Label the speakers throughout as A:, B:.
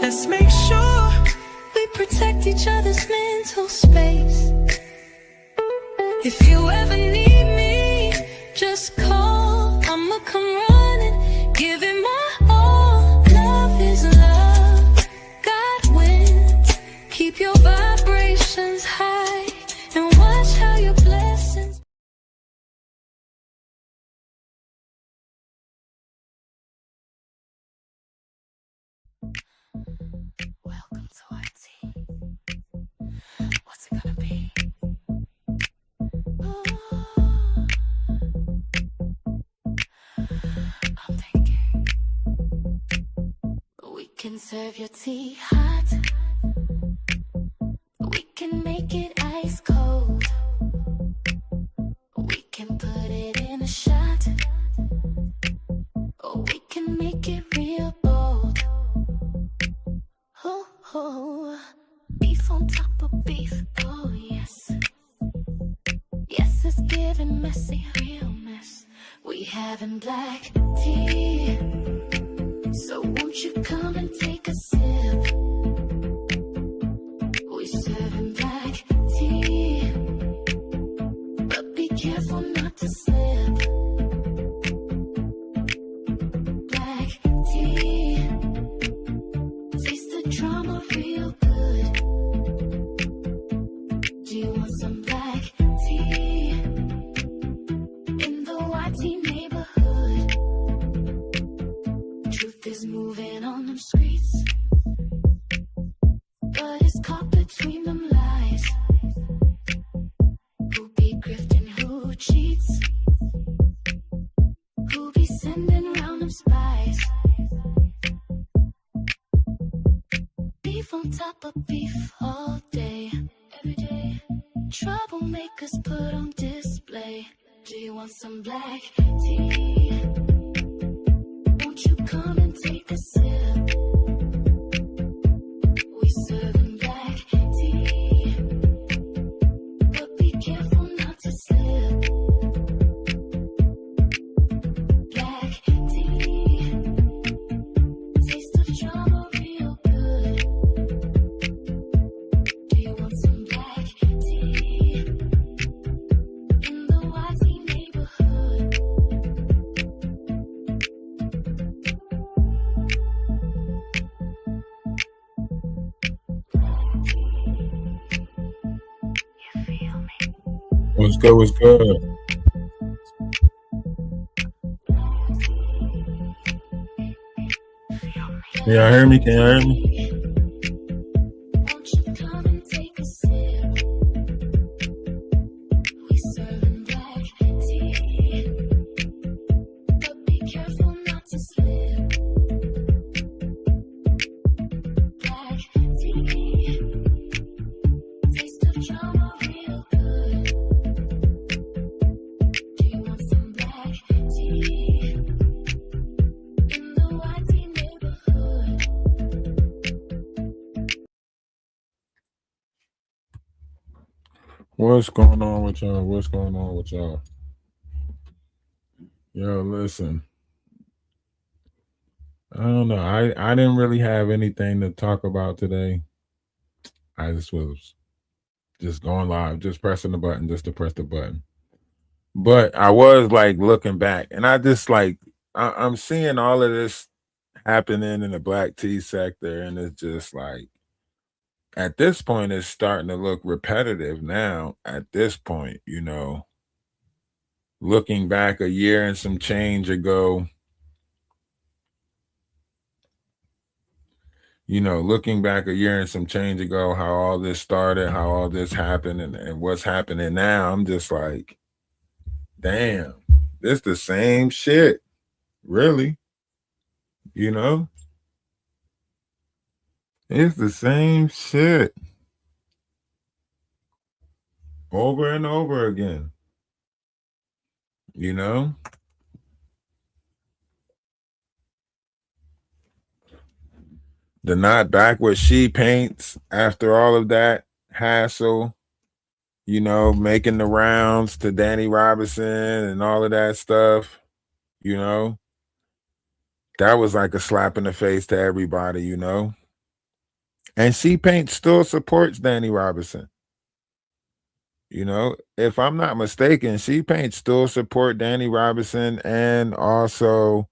A: Let's make sure we protect each other's mental space. If you ever need me, just call. I'ma come running, give it my all. Love is love, God wins. Keep your vibrations high and watch how your blessings. Welcome to our tea. What's it gonna be? I'm thinking we can serve your tea hot. We can make it ice cold. We can put it in a shot. Or we can make it real bold. Oh, beef on top of beef, oh yes. Yes, it's giving messy, real mess. We having black tea, so won't you come and take a sip? We serving black tea, but be careful not to slip. Black tea, taste the drama real good. Do you want some black tea in the YT neighborhood? Truth is moving on them streets, but it's caught between them lies. Who be grifting, who cheats? Who be sending round them spies? Beef on top of beef all day, every day. Troublemakers put on display. Do you want some black tea? Won't you come and take a sip? We serving black tea, but be careful not to slip. Black tea, taste of drama real good. Do you want some black tea in the YT neighborhood? You feel me?
B: What's good? What's good? Can y'all hear me? Can y'all hear me?
A: Won't you come and take a sip? We serving black tea, but be careful not to slip. Black tea, taste of drama real good. Do you want some black tea in the YT neighborhood?
B: What's going on with y'all? What's going on with y'all? Yo, listen. I don't know. I didn't really have anything to talk about today. I just was just going live, just pressing the button just to press the button. But I was like looking back, and I just like I'm seeing all of this happening in the black tea sector, and it's just like at this point it's starting to look repetitive now. At this point, looking back a year and some change ago, looking back a year and some change ago, how all this started, how all this happened, and what's happening now, I'm just like, damn, it's the same shit, really. It's the same shit over and over again. The not back with she paints after all of that hassle, making the rounds to Danny Robinson and all of that stuff, that was like a slap in the face to everybody, And She Paint still supports Danny Robinson. You know, if I'm not mistaken, She Paint still support Danny Robinson, and also,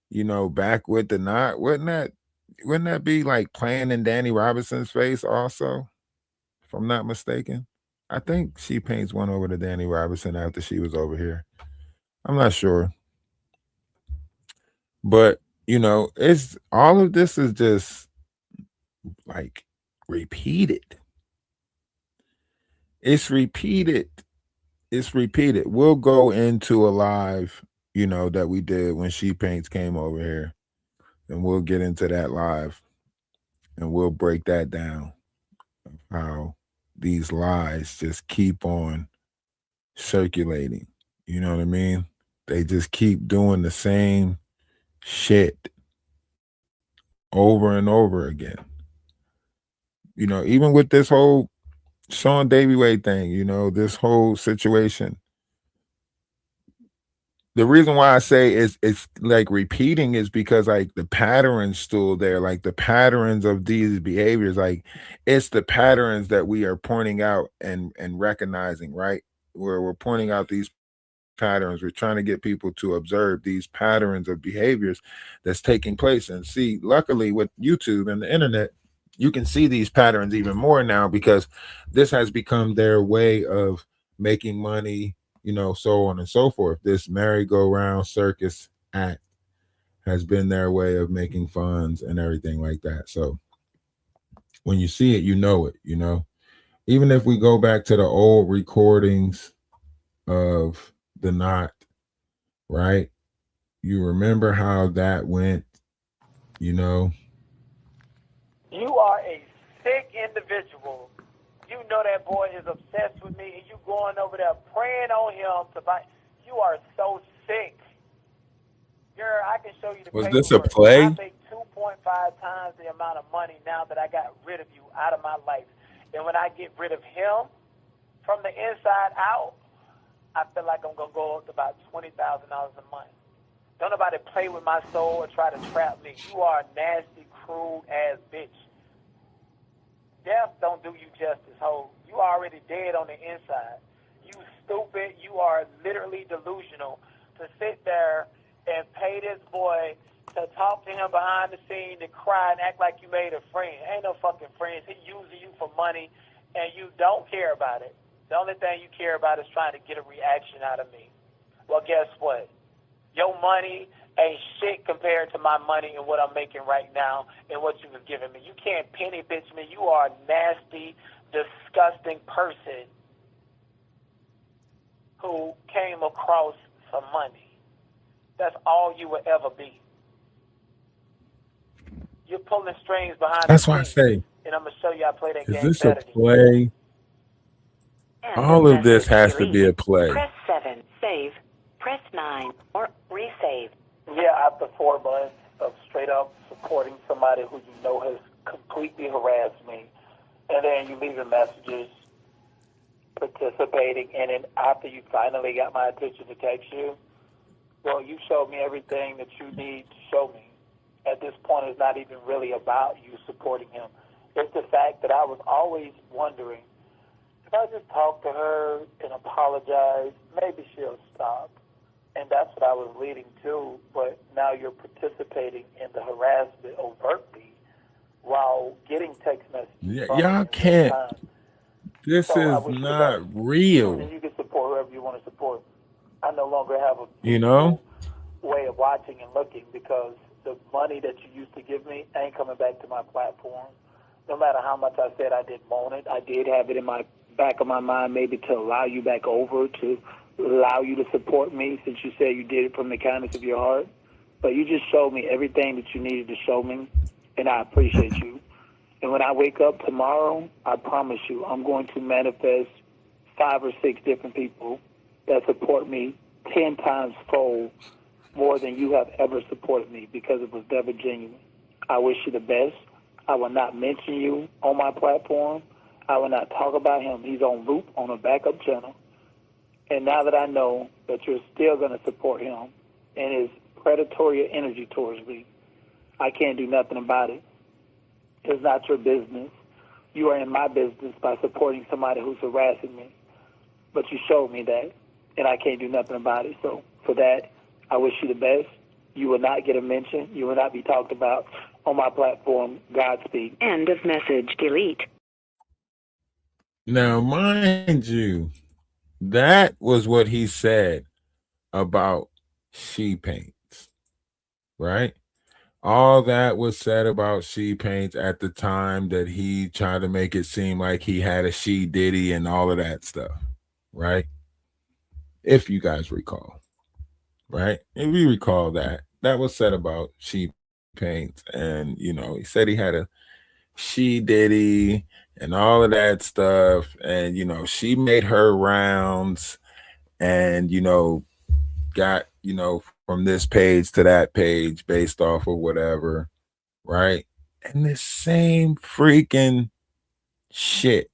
B: you know, back with the knot. Wouldn't that be like playing in Danny Robinson's face also? If I'm not mistaken. I think She Paints went over to Danny Robinson after she was over here. I'm not sure. But, you know, it's all of this is just like repeated. It's repeated. It's repeated. We'll go into a live, you know, that we did when She Paints came over here, and we'll get into that live and we'll break that down. How these lies just keep on circulating. You know what I mean? They just keep doing the same shit over and over again. You know, even with this whole Sean Davy Way thing, you know, this whole situation. The reason why I say it's like repeating is because like the pattern's still there, like the patterns of these behaviors, like it's the patterns that we are pointing out and recognizing, right? Where we're pointing out these patterns. We're trying to get people to observe these patterns of behaviors that's taking place. And see, luckily with YouTube and the internet, you can see these patterns even more now because this has become their way of making money, you know, so on and so forth. This merry-go-round circus act has been their way of making funds and everything like that. So when you see it, you know it, you know. Even if we go back to the old recordings of the knot, right? You remember how that went, you know?
C: You are a sick individual. You know that boy is obsessed with me, and you going over there praying on him to buy. You are so sick. Girl, I can show you the
B: Was
C: paperwork.
B: this a play?
C: I make 2.5 times the amount of money now that I got rid of you out of my life. And when I get rid of him from the inside out, I feel like I'm going to go up to about $20,000 a month. Don't nobody play with my soul or try to trap me. You are a nasty, cruel ass bitch. Death don't do you justice, ho. You already dead on the inside. You stupid. You are literally delusional to sit there and pay this boy to talk to him behind the scene, to cry and act like you made a friend. Ain't no fucking friends. He using you for money, and you don't care about it. The only thing you care about is trying to get a reaction out of me. Well, guess what? Your money ain't shit compared to my money and what I'm making right now and what you have given me. You can't penny bitch me. You are a nasty, disgusting person who came across some money. That's all you will ever be. You're pulling strings behind
B: That's
C: the
B: why I
C: scenes,
B: say,
C: and I'm going to show you I play that
B: is
C: game
B: this a
C: better than you.
B: play?
D: End
B: All of this
D: message
B: has to
D: delete.
B: be a play.
D: Press 7, save. Press 9, or resave.
C: Yeah, after 4 months of straight up supporting somebody who you know has completely harassed me, and then you leaving messages, participating in it after you finally got my attention to text you, well, you showed me everything that you need to show me. At this point, it's not even really about you supporting him. It's the fact that I was always wondering, if I just talk to her and apologize, maybe she'll stop. And that's what I was leading to, but now you're participating in the harassment overtly while getting text messages.
B: Yeah, y'all can't. This
C: So I
B: is
C: wish you the
B: not
C: best.
B: real.
C: And you can support whoever you want to support. I no longer have a
B: You know?
C: way of watching and looking because the money that you used to give me ain't coming back to my platform. No matter how much I said I didn't want it, I did have it in my back of my mind maybe to allow you back over, to allow you to support me since you said you did it from the kindness of your heart. But you just showed me everything that you needed to show me, and I appreciate you. And when I wake up tomorrow, I promise you, I'm going to manifest 5 or 6 different people that support me 10 times fold more than you have ever supported me because it was never genuine. I wish you the best. I will not mention you on my platform. I will not talk about him. He's on loop on a backup channel. And now that I know that you're still going to support him and his predatory energy towards me, I can't do nothing about it. It's not your business. You are in my business by supporting somebody who's harassing me. But you showed me that, and I can't do nothing about it. So for that, I wish you the best. You will not get a mention. You will not be talked about on my platform. Godspeed.
D: End of message. Delete.
B: Now, mind you, that was what he said about she paints, right? All that was said about she paints at the time that he tried to make it seem like he had a she Diddy and all of that stuff, right? If you guys recall, right? If you recall that, that was said about she paints. And, you know, he said he had a she Diddy and all of that stuff. And, you know, she made her rounds and, you know, got, you know, from this page to that page based off of whatever, right? And the same freaking shit.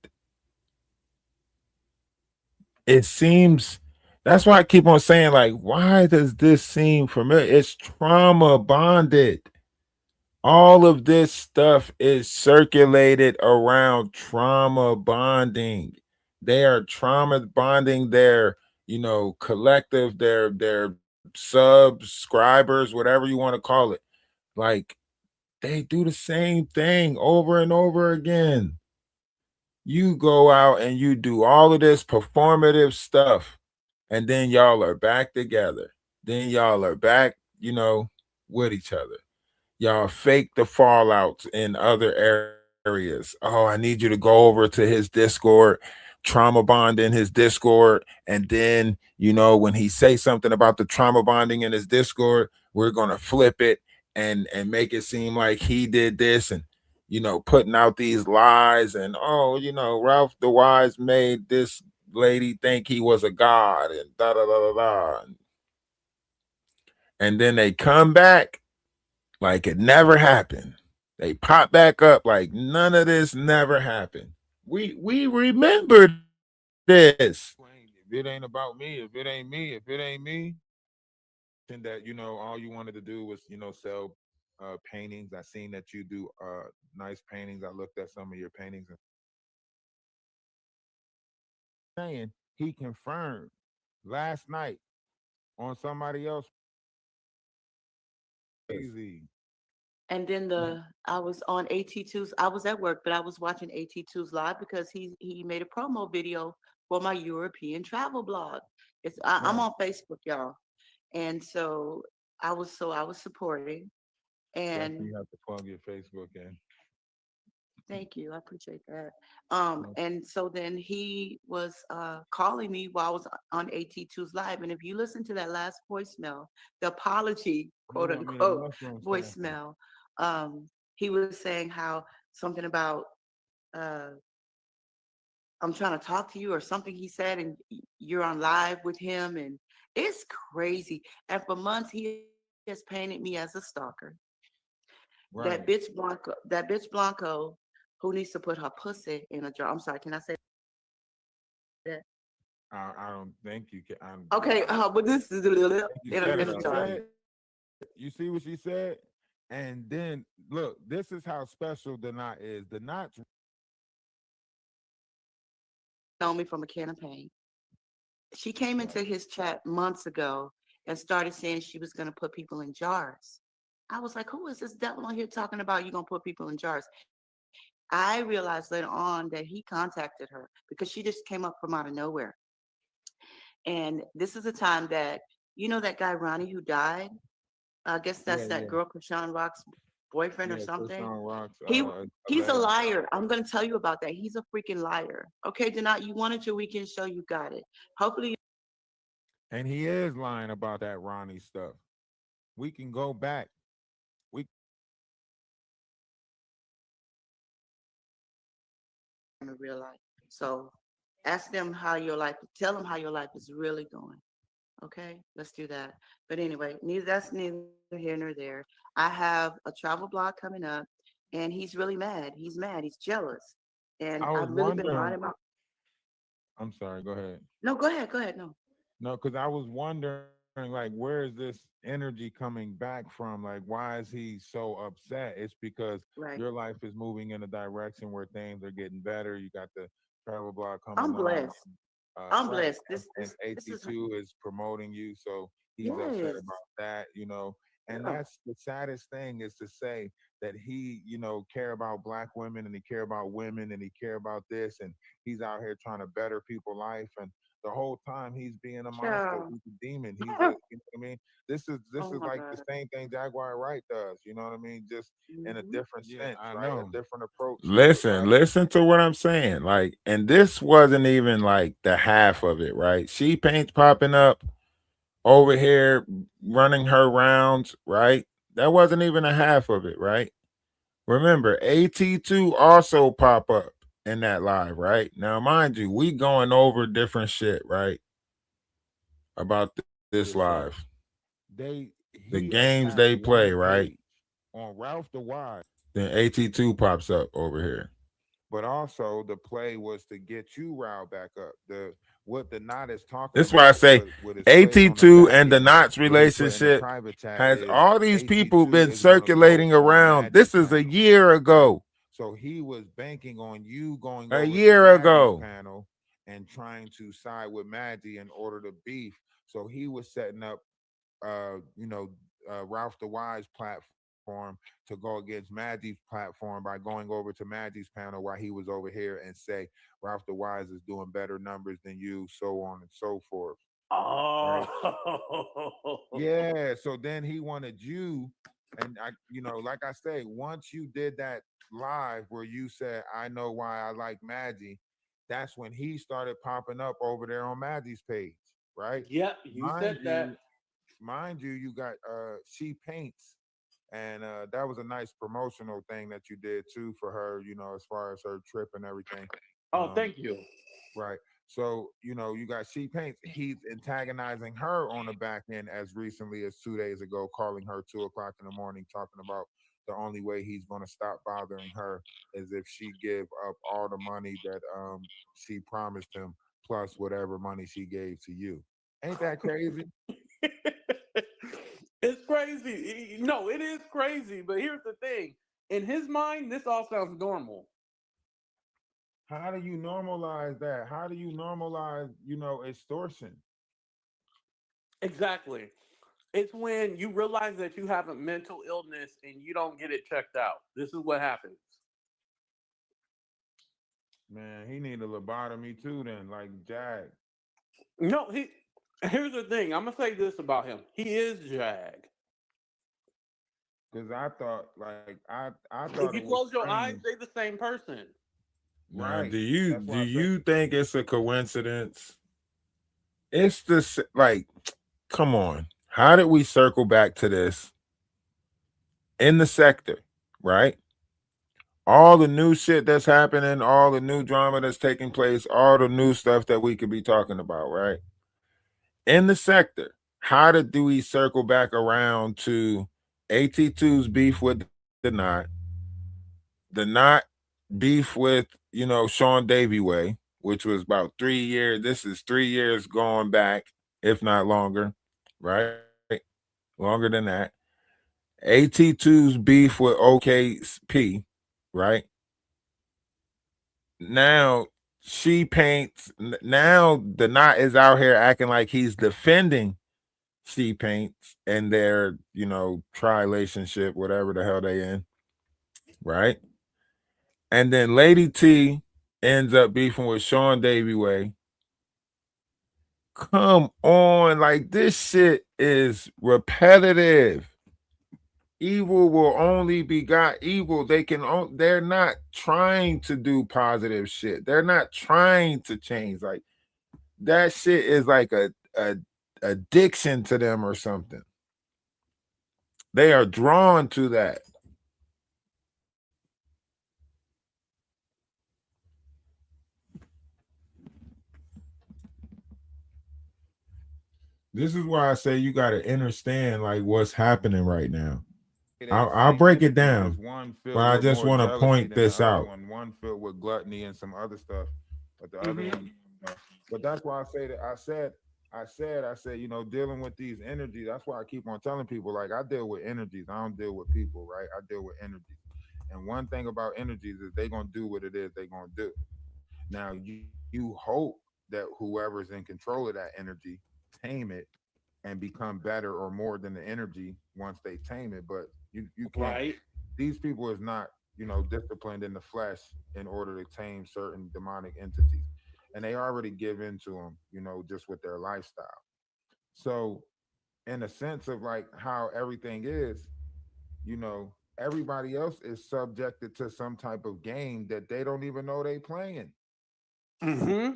B: It seems that's why I keep on saying, like, why does this seem familiar? It's trauma bonded. All of this stuff is circulated around trauma bonding. They are trauma bonding their, you know, collective, their subscribers, whatever you want to call it. Like they do the same thing over and over again. You go out and you do all of this performative stuff, and then y'all are back together. Then y'all are back, you know, with each other. Y'all fake the fallouts in other areas. Oh, I need you to go over to his Discord, trauma bond in his Discord. And then, you know, when he say something about the trauma bonding in his Discord, we're gonna flip it and make it seem like he did this and you know, putting out these lies and oh, you know, Ralph DaWise made this lady think he was a god and da da da da da. And then they come back like it never happened. They pop back up like none of this never happened. We remember this. If it ain't about me, if it ain't me, if it ain't me, and that you know all you wanted to do was you know sell paintings. I seen that you do nice paintings. I looked at some of your paintings and saying he confirmed last night on somebody else. Crazy.
E: And then I was on AT2's. I was at work, but I was watching AT2's live because he made a promo video for my European travel blog. I'm
B: Right.
E: on Facebook, y'all, and so I was supporting. And
B: Definitely have to plug your Facebook in.
E: thank you, I appreciate that.
B: No,
E: And so then he was calling me while I was on AT2's live, and if you listen to that last voicemail, the apology,
B: you
E: quote
B: want me to
E: unquote,
B: mushroom sample?
E: voicemail, he was saying how something about uh, I'm trying to talk to you or something he said, and you're on live with him, and it's crazy. And for months he has painted me as a stalker.
B: Right.
E: That bitch Blanco, who needs to put her pussy in a jar. I'm sorry, can I say that?
B: I don't think you can.
E: Okay, but this is
B: You
E: in
B: said
E: a,
B: it
E: in a jar.
B: already. You see what she said? And then look, this is how special the knot is. The knot's
E: Know me from a can of paint. She came into his chat months ago and started saying she was going to put people in jars. I was like, who is this devil on here talking about you going to put people in jars? I realized later on that he contacted her because she just came up from out of nowhere. And this is a time that, you know, that guy Ronnie who died? I guess
B: yeah,
E: that's that
B: yeah,
E: girl, Krishan Rock's boyfriend or
B: yeah.
E: something.
B: Krishan Rock's
E: He he's a
B: alleged.
E: liar. I'm gonna tell you about that. He's a freaking liar. Okay, Denat, you wanted your weekend show, you got it. Hopefully
B: And he is lying about that Ronnie stuff. We can go back. We
E: in real life. So ask them how your life, tell them how your life is really going. Okay, let's do that. But anyway, neither here nor there. I have a travel blog coming up, and he's really mad. He's mad. He's jealous, and
B: I was
E: I've really been
B: wondering.
E: riding my.
B: I'm sorry, go ahead.
E: No, go ahead. Go ahead. No.
B: No, because I was wondering like, where is this energy coming back from? Like, why is he so upset? It's because
E: Right.
B: your life is moving in a direction where things are getting better. You got the travel blog coming
E: I'm
B: on.
E: blessed. I'm
B: Right.
E: blessed.
B: And
E: This is,
B: 82 is promoting you, so he's upset
E: yes.
B: about that, you know. And
E: Yeah.
B: that's the saddest thing is to say that he, you know, care about black women and he care about women and he care about this and he's out here trying to better people's life and the whole time he's being a monster,
E: Child.
B: he's a demon, he's a, you know what I mean? This
E: Oh
B: is
E: my
B: like the
E: God.
B: same thing Jaguar Wright does, you know what I mean? Just in a
E: Hmm.
B: different sense,
F: I
B: right? A
F: know.
B: different approach to it,
F: Listen,
B: right?
F: listen to what I'm saying. Like, and this wasn't even like the half of it, right? She paints popping up over here, running her rounds, right? That wasn't even a half of it, right? Remember, AT2 also pop up in that live, right? Now, mind you, we going over different shit, right? About this
B: Yes, sir.
F: live,
B: They
F: the
B: he
F: games
B: attacked
F: they play,
B: one
F: right?
B: page on Ralph DaWise,
F: Then AT2 pops up over here.
B: but also the play was to get you riled back up. The what the knot is talking
F: That's why I
B: about,
F: say
B: what is played on the
F: AT2
B: back
F: and the
B: end,
F: Knots
B: what he put in the
F: relationship
B: private chat
F: has
B: is
F: all these people
B: AT2
F: been
B: is gonna go
F: circulating
B: on
F: around.
B: Maggie's
F: This is a
B: panel,
F: year
B: right?
F: ago.
B: So he was banking on you going
F: A
B: over to
F: year
B: Maggie's
F: ago.
B: panel and trying to side with Maggie in order to beef. So he was setting up you know, Ralph the Wise platform to go against Maggie's platform by going over to Maggie's panel while he was over here and say Ralph the Wise is doing better numbers than you, so on and so forth. Right?
C: Oh.
B: Yeah. So then he wanted you, and I, you know, like I say, once you did that live where you said, I know why I like Maggie, that's when he started popping up over there on Maggie's page, right?
C: Yep, you
B: Mind
C: said that.
B: you, you got she paints and that was a nice promotional thing that you did too for her, you know, as far as her trip and everything.
C: Oh,
B: um
C: thank you.
B: right, so you know, you got she paints, he's antagonizing her on the back end as recently as 2 days ago, calling her 2 o'clock in the morning, talking about the only way he's going to stop bothering her is if she give up all the money that she promised him plus whatever money she gave to you. Ain't that crazy?
C: It's crazy. No, it is crazy. But here's the thing: in his mind, this all sounds normal.
B: How do you normalize that? How do you normalize, you know, extortion?
C: Exactly. It's when you realize that you have a mental illness and you don't get it checked out. This is what happens.
B: Man, he need a lobotomy too then, like Jag.
C: No, he. Here's the thing. I'm gonna say this about him. He is Jag.
B: Cause I thought like I thought
C: If
B: it
C: you
B: was
C: close your eyes,
B: strange.
C: they the same person.
F: Now,
B: Right.
F: do you
B: That's
F: do
B: why I said
F: you think it's a coincidence? It's this like, come on. How did we circle back to this in the sector, right? All the new shit that's happening, all the new drama that's taking place, all the new stuff that we could be talking about, right? In the sector, how did do we circle back around to AT2's beef with the not beef with, you know, Sean Davy Way, which was about 3 years. This is 3 years going back, if not longer, right? Longer than that. AT2's beef with OKP, right? Now she paints. Now the knot is out here acting like he's defending she paints and their, you know, tri-relationship, whatever the hell they in, right? And then Lady T ends up beefing with Sean Davy Way. Come on, like this shit is repetitive. Evil will only begot evil. They're not trying to do positive shit. They're not trying to change. Like that shit is like a addiction to them or something. They are drawn to that.
B: this is why I say you gotta understand like what's happening right now. I'll
F: Same
B: break it
F: energy,
B: down,
F: just one
B: but
F: filled
B: I
F: with
B: just
F: more
B: want to
F: jealousy
B: point
F: than the
B: this
F: other
B: out.
F: one filled with gluttony and some other stuff. But the other
C: Hmm.
F: one,
B: But that's why I say that I said
F: I said, you know, dealing with these energies. That's why I keep on telling people, like, I deal with energies. I don't deal with people, right? I deal with energies. And one thing about energies is they gonna do what it is they gonna do. Now you hope that whoever's in control of that energy tame it and become better or more than the energy once they tame it. But you can't.
G: Right.
F: These people is not, you know, disciplined in the flesh in order to tame certain demonic entities, and they already give into them, you know, just with their lifestyle. So, in a sense of like how everything is, you know, everybody else is subjected to some type of game that they don't even know they playing.
G: Mm-hmm.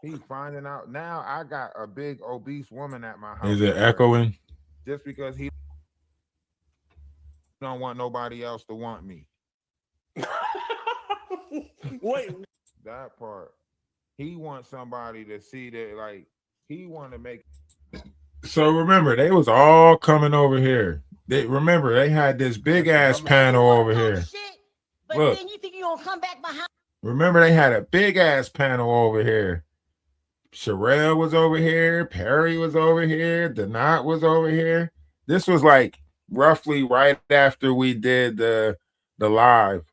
F: He finding out now. I got a big obese woman at my
B: Is
F: house
B: it
F: already,
B: echoing?
F: just because he don't want nobody else to want me.
G: Wait.
F: That part. He wants somebody to see that, like, he want to make.
B: So remember, they was all coming over here. They remember they had this big ass panel over here.
H: But
B: Look,
H: then you think you're gonna come back behind?
B: remember they had a big ass panel over here. Sherelle was over here. Perry was over here. Denat was over here. This was like roughly right after we did the live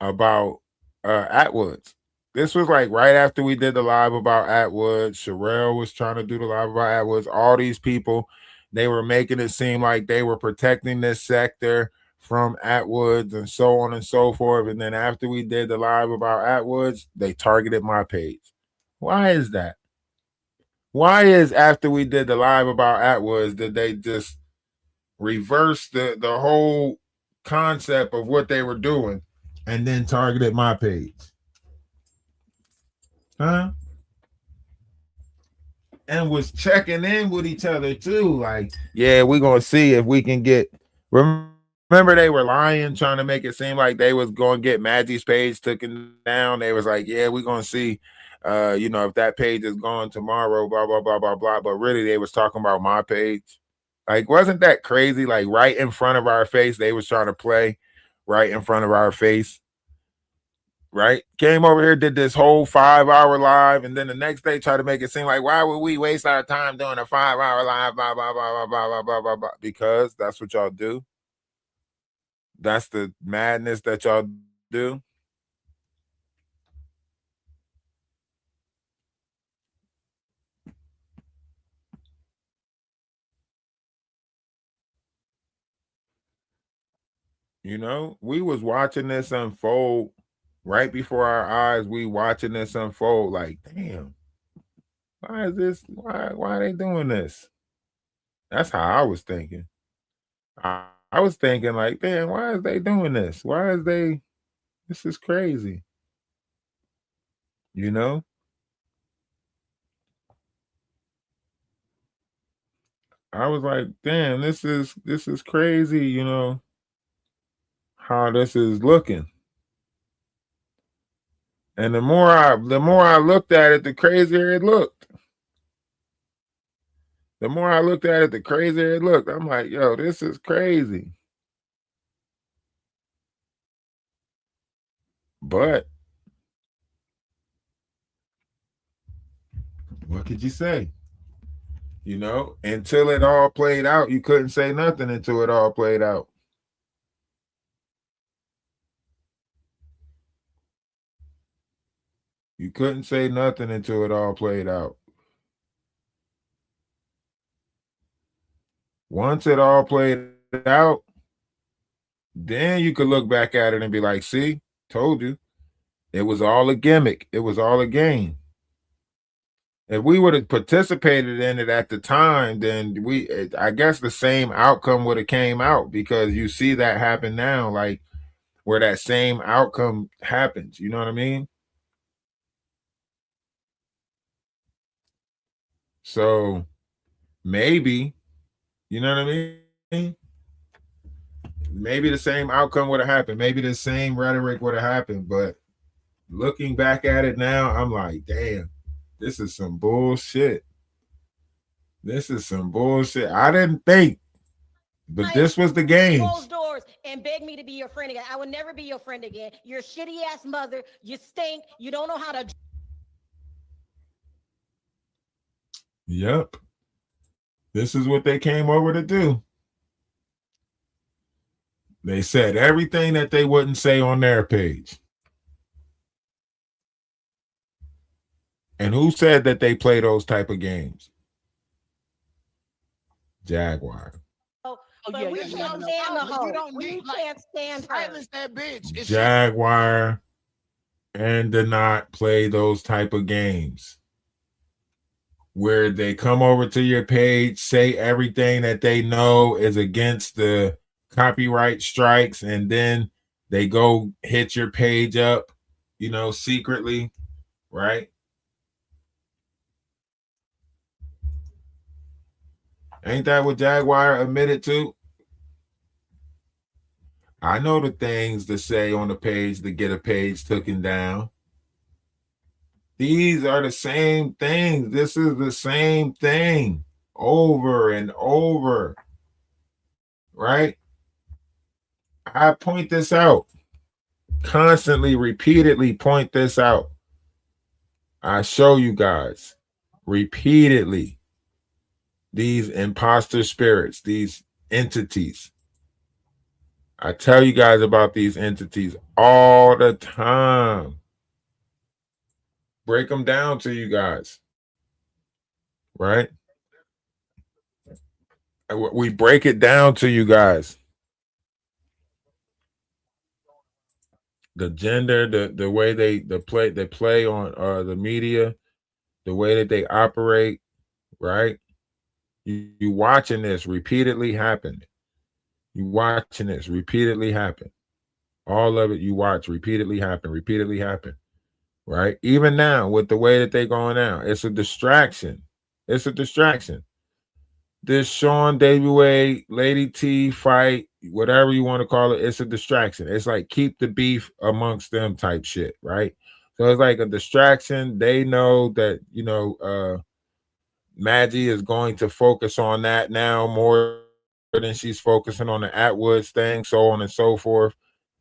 B: about Atwoods. This was like right after we did the live about Atwoods. Sherelle was trying to do the live about Atwoods. All these people, they were making it seem like they were protecting this sector from Atwoods and so on and so forth. And then after we did the live about Atwoods, they targeted my page. Why is that? Why is after we did the live about Atwoods did they just reverse the whole concept of what they were doing and then targeted my page? Huh? And was checking in with each other too. Like, yeah, we're gonna see if we can get. Remember, they were lying, trying to make it seem like they was gonna get Maggie's page taken down. They was like, yeah, we're gonna see. You know, if that page is gone tomorrow, blah blah blah blah blah. But really, they was talking about my page. Like, wasn't that crazy? Like, right in front of our face, they was trying to play right in front of our face. Right? Came over here, did this whole 5-hour live, and then the next day tried to make it seem like, why would we waste our time doing a 5-hour live? Blah blah blah blah blah blah blah blah. Because that's what y'all do. That's the madness that y'all do. You know, we was watching this unfold right before our eyes. We watching this unfold like, damn, why is this? Why are they doing this? That's how I was thinking. I was thinking like, damn, why is they doing this? Why is they? This is crazy. You know? I was like, damn, this is crazy, you know, how this is looking. And the more I looked at it, the crazier it looked. The more I looked at it, the crazier it looked. I'm like, yo, this is crazy. But what could you say? You know, until it all played out, you couldn't say nothing until it all played out. You couldn't say nothing until it all played out. Once it all played out, then you could look back at it and be like, see, told you. It was all a gimmick. It was all a game. If we would have participated in it at the time, then I guess the same outcome would have came out, because you see that happen now, like where that same outcome happens. You know what I mean? So maybe, you know what I mean? Maybe the same outcome would have happened. Maybe the same rhetoric would have happened. But looking back at it now, I'm like, damn, this is some bullshit. This is some bullshit. I didn't think, but this was the game.
H: Close doors and beg me to be your friend again. I will never be your friend again. You're a shitty ass mother. You stink. You don't know how to.
B: Yep. This is what they came over to do. They said everything that they wouldn't say on their page. And who said that they play those type of games? Jaguar.
H: Oh,
E: Oh,
H: but
E: yeah,
H: we
E: yeah,
H: can't
E: yeah, no.
H: stand the
G: But you
H: hoe.
G: don't
H: We
G: need, like,
H: can't stand her.
G: silence that bitch. It's
B: Jaguar and did not play those type of games where they come over to your page, say everything that they know is against the copyright strikes, and then they go hit your page up, secretly, right? Ain't that what Jaguar admitted to? I know the things to say on the page to get a page taken down. These are the same things. This is the same thing over and over, right? I point this out constantly, repeatedly point this out. I show you guys repeatedly these imposter spirits, these entities. I tell you guys about these entities all the time. Break them down to you guys, right? We break it down to you guys. The gender, the way they play on the media, the way that they operate, right? You watching this repeatedly happen. You watching this repeatedly happen. All of it you watch repeatedly happen, right? Even now with the way that they going out, it's a distraction. It's a distraction. This Sean WA Lady T fight, whatever you want to call it, it's a distraction. It's like keep the beef amongst them type shit, right? So it's like a distraction. They know that, Maggie is going to focus on that now more than she's focusing on the Atwoods thing, so on and so forth.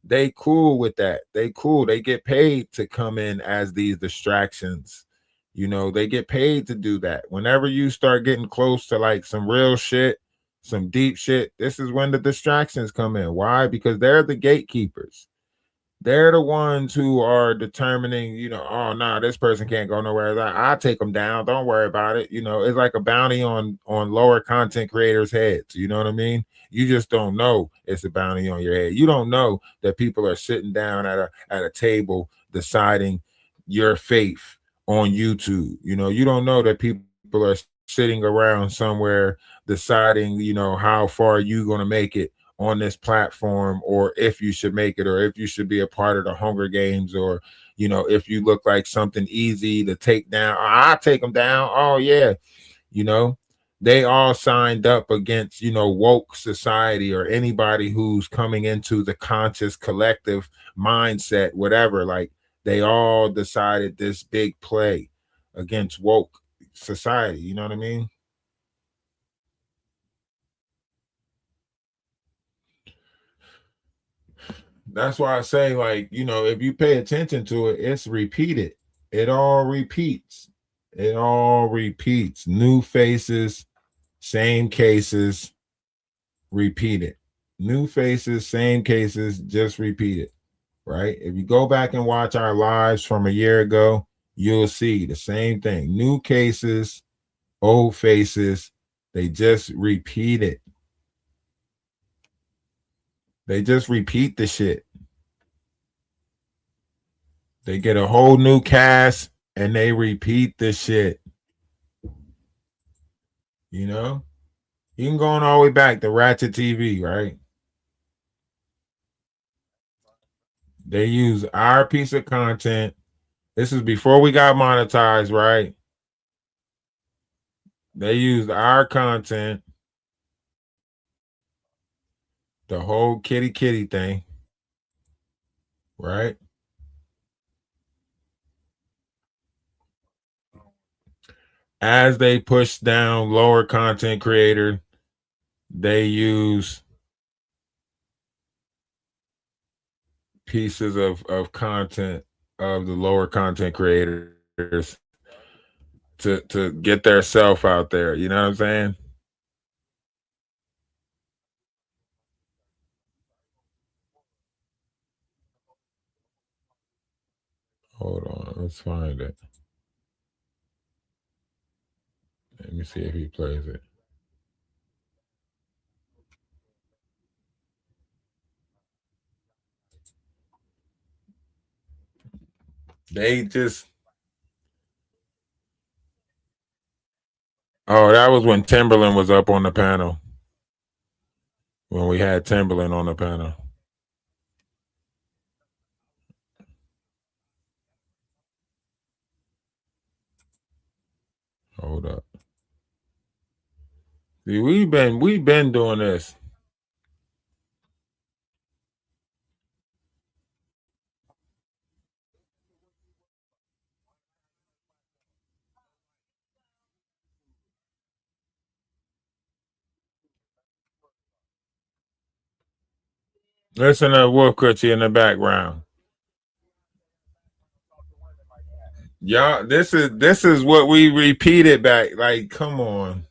B: They cool with that. They cool. They get paid to come in as these distractions. They get paid to do that. Whenever you start getting close to like some real shit, some deep shit, this is when the distractions come in. Why? Because they're the gatekeepers. They're the ones who are determining, oh no, this person can't go nowhere. I'll take them down. Don't worry about it. It's like a bounty on lower content creators' heads. You know what I mean? You just don't know it's a bounty on your head. You don't know that people are sitting down at a table deciding your fate on YouTube. You don't know that people are sitting around somewhere deciding, how far you going to make it on this platform, or if you should make it, or if you should be a part of the Hunger Games, or if you look like something easy to take down, I'll take them down. Oh yeah, they all signed up against woke society, or anybody who's coming into the conscious collective mindset, whatever. Like they all decided this big play against woke society. You know what I mean? That's why I say, like, if you pay attention to it, it's repeated. It all repeats. It all repeats. New faces, same cases, repeated. New faces, same cases, just repeated. Right? If you go back and watch our lives from a year ago, you'll see the same thing. New cases, old faces, they just repeat it. They just repeat the shit. They get a whole new cast and they repeat the shit. You can go on all the way back to Ratchet TV, right? They use our piece of content. This is before we got monetized, right? They used our content, the whole kitty kitty thing, right? As they push down lower content creator, they use pieces of content of the lower content creators to get their self out there. You know what I'm saying? Hold on, let's find it. Let me see if he plays it. They just that was when Timberland was up on the panel. When we had Timberland on the panel. Hold up. See, we've been doing this. Listen to Wolf Coochie in the background. Y'all, this is what we repeated back. Like, come on.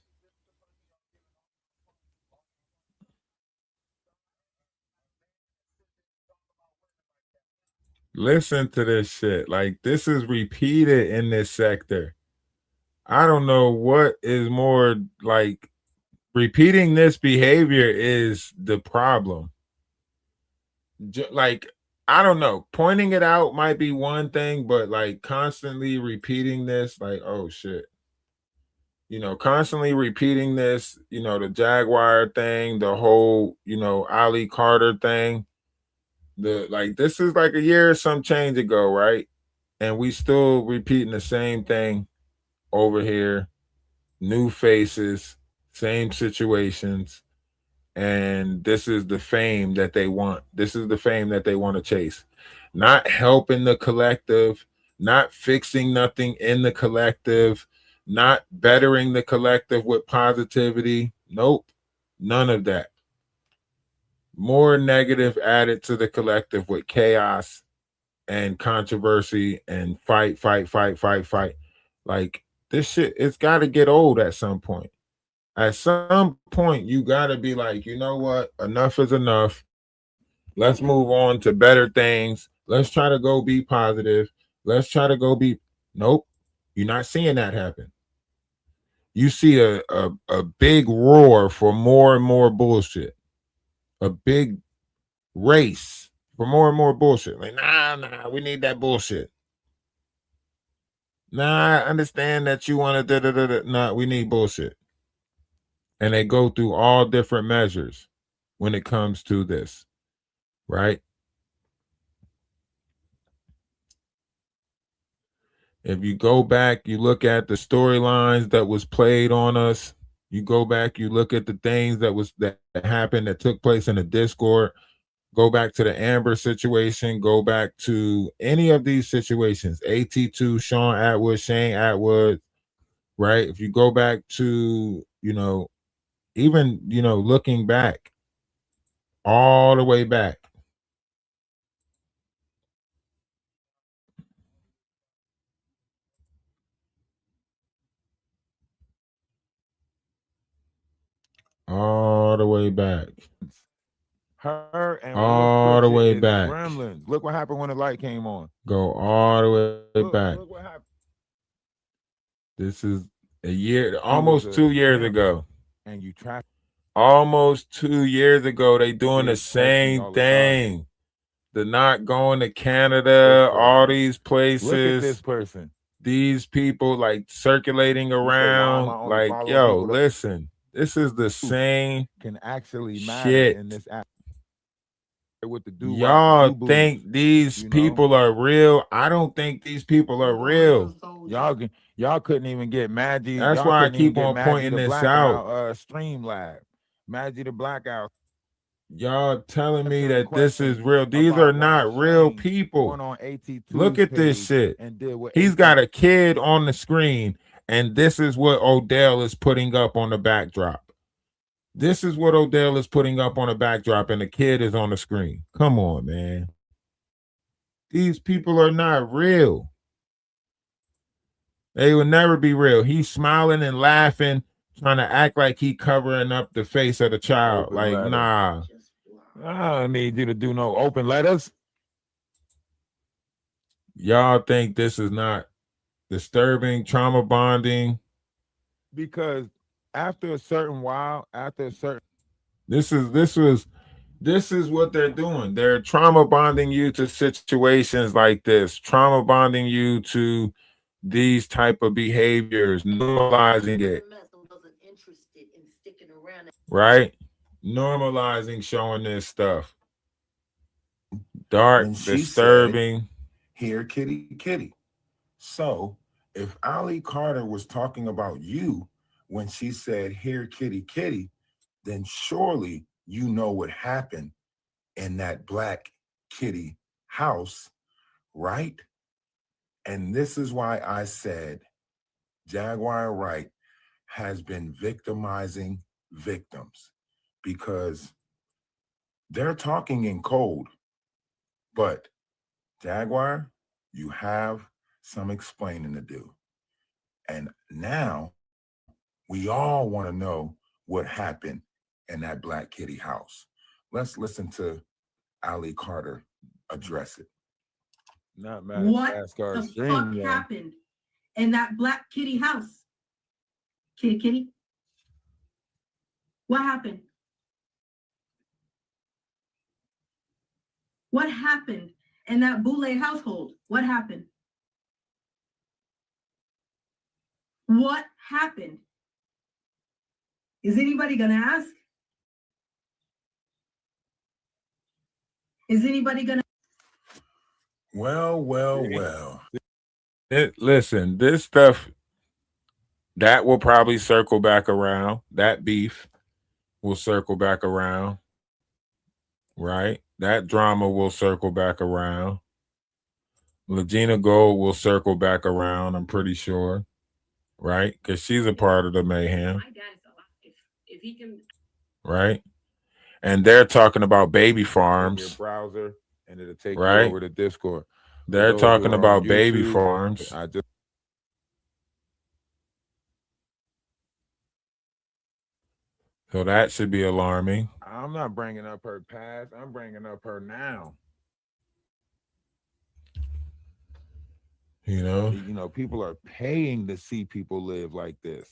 B: Listen to this shit. Like, this is repeated in this sector. I don't know what is more like repeating this behavior is the problem. Like, I don't know. Pointing it out might be one thing, but like constantly repeating this, like, oh shit. Constantly repeating this, the Jaguar thing, the whole, Ali Carter thing. This is like a year or some change ago, right? And we still repeating the same thing over here. New faces, same situations. And this is the fame that they want. This is the fame that they want to chase. Not helping the collective, not fixing nothing in the collective, not bettering the collective with positivity. Nope, none of that. More negative added to the collective with chaos and controversy and fight. Like, this shit, it's got to get old at some point. At some point, you got to be like, you know what? Enough is enough. Let's move on to better things. Let's try to go be positive. Let's try to go be. Nope. You're not seeing that happen. You see a big roar for more and more bullshit. A big race for more and more bullshit. Like, nah, we need that bullshit. Nah, I understand that you want to Nah, we need bullshit. And they go through all different measures when it comes to this, right? If you go back, you look at the storylines that was played on us. You go back, you look at the things that happened that took place in the Discord. Go back to the Amber situation. Go back to any of these situations. AT2, Sean Atwood, Shane Atwood, right? If you go back to, even, looking back, all the way back. All the way back.
F: Her and
B: all the way
F: is
B: back.
F: Gremlins. Look what happened when the light came on.
B: Go all the way back.
F: Look what happened.
B: This is a year, almost 2 years ago.
F: And you try.
B: Almost 2 years ago, they doing the
F: Big
B: same
F: all the
B: thing. They're not going to Canada, all these places.
F: Look at this person.
B: These people like circulating around. Like, yo, listen, this is the same
F: can actually matter
B: shit.
F: In this app. With the
B: y'all think these people are real? I don't think these people are real.
F: Y'all couldn't even get Maggie.
B: That's why I keep on pointing this out.
F: Streamlab, Maggie the Blackout.
B: Y'all telling me that this is real. These are not real people. Look at this shit. He's got a kid on the screen, and this is what Odell is putting up on the backdrop. This is what Odell is putting up on a backdrop, and the kid is on the screen. Come on, man. These people are not real. They would never be real. He's smiling and laughing, trying to act like he covering up the face of the child.
F: Open
B: Like,
F: letter.
B: nah.
F: I don't need you to do no open letters.
B: Y'all think this is not disturbing, trauma bonding?
F: Because after a certain while,
B: This is what they're doing. They're trauma bonding you to situations like this, trauma bonding you to these type of behaviors, normalizing it. Right? Normalizing showing this stuff. Dark,
I: When she
B: disturbing.
I: said, "Here, kitty, kitty." So if Ali Carter was talking about you when she said, "Here, kitty, kitty," then surely you know what happened in that black kitty house, right? And this is why I said Jaguar Wright has been victimizing victims, because they're talking in code, but Jaguar, you have some explaining to do. And now we all want to know what happened in that black kitty house. Let's listen to Ali Carter address it.
F: not
J: What
F: Madagascar
J: the
F: stream,
J: fuck
F: yeah.
J: happened in that black kitty house? Kitty, kitty. What happened? What happened in that Boule household? What happened? What happened? Is anybody gonna ask? Is anybody gonna?
I: Well, well, well.
B: Listen, this stuff that will probably circle back around. That beef will circle back around. Right? That drama will circle back around. Legina Gold will circle back around, I'm pretty sure. Right? Because she's a part of the mayhem.
J: My dad is alive. If he can.
B: Right? And they're talking about baby
F: Your
B: farms.
F: browser, and it'll take you
B: Right?
F: over to Discord.
B: They're
F: those who
B: talking
F: are on
B: about baby
F: YouTube,
B: farms.
F: I just
B: So that should be alarming.
F: I'm not bringing up her past. I'm bringing up her now.
B: You know?
F: You know, people are paying to see people live like this.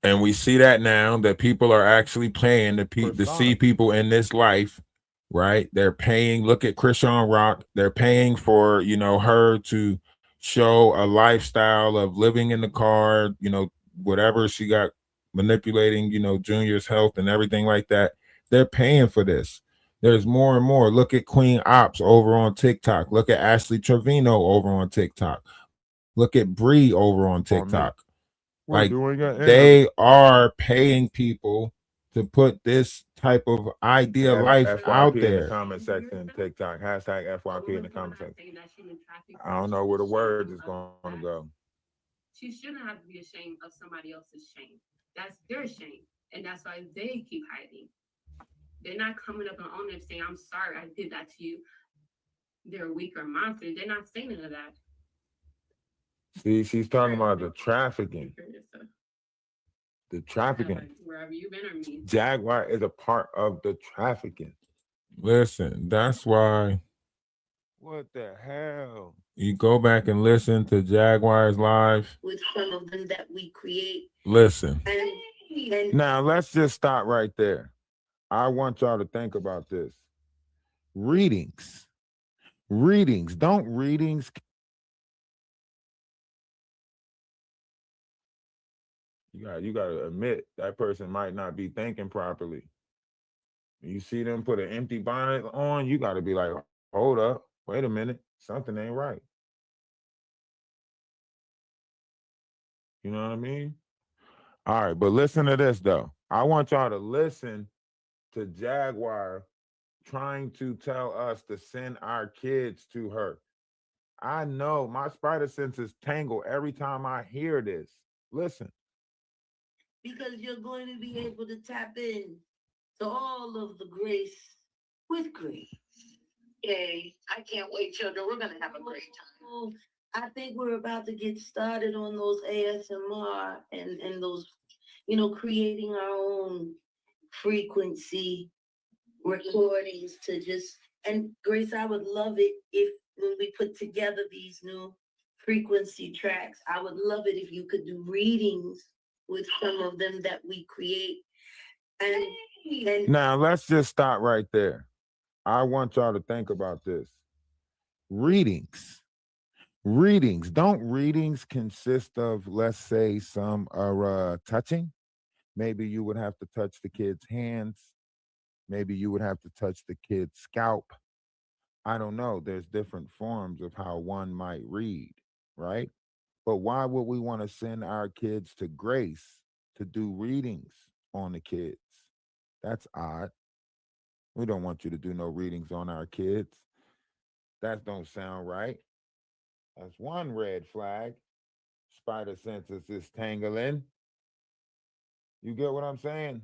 B: And we see that now, that people are actually paying to see people in this life, right? They're paying. Look at Krishan Rock. They're paying for, you know, her to show a lifestyle of living in the car, you know, whatever she got, manipulating, you know, Junior's health and everything like that. They're paying for this. There's more and more. Look at Queen Ops over on TikTok. Look at Ashley Trevino over on TikTok. Look at Bree over on TikTok. Like, they are paying people to put this type of idea life
F: FYP
B: out
F: in
B: there.
F: the comment section, TikTok, hashtag FYP in the comment section. I don't know where the words is going to go.
J: She shouldn't have to be ashamed of somebody else's shame. That's their shame. And that's why they keep hiding. They're not coming up and owning it, saying, "I'm sorry, I did that to you." They're weak or monsters. They're not saying none of that.
F: See, she's talking about the trafficking. The trafficking.
J: Wherever you've been or me.
F: Jaguar is a part of the trafficking.
B: Listen, that's why
F: What the hell?
B: you go back and listen to Jaguar's live.
J: With some of them that we create.
B: Listen.
J: And
F: Now, let's just stop right there. I want y'all to think about this. Readings. Don't readings. You got to admit that person might not be thinking properly. You see them put an empty bonnet on, you got to be like, hold up, wait a minute, something ain't right. You know what I mean? All right, but listen to this though. I want y'all to listen to Jaguar trying to tell us to send our kids to her. I know my spider senses tangle every time I hear this. Listen.
J: because you're going to be able to tap in to all of the grace with grace. Yay. I can't wait, children. We're going to have a great time.
K: I think we're about to get started on those ASMR and those, you know, creating our own frequency recordings to just, and Grace, I would love it if when we put together these new frequency tracks, I would love it if you could do readings with some of them that we create. And
F: Now let's just stop right there. I want y'all to think about this. Readings. Readings. Don't readings consist of, let's say, some are touching? Maybe you would have to touch the kid's hands. Maybe you would have to touch the kid's scalp. I don't know. There's different forms of how one might read, right? But why would we want to send our kids to Grace to do readings on the kids? That's odd. We don't want you to do no readings on our kids. That don't sound right. That's one red flag. Spider senses is tangling. You get what I'm saying?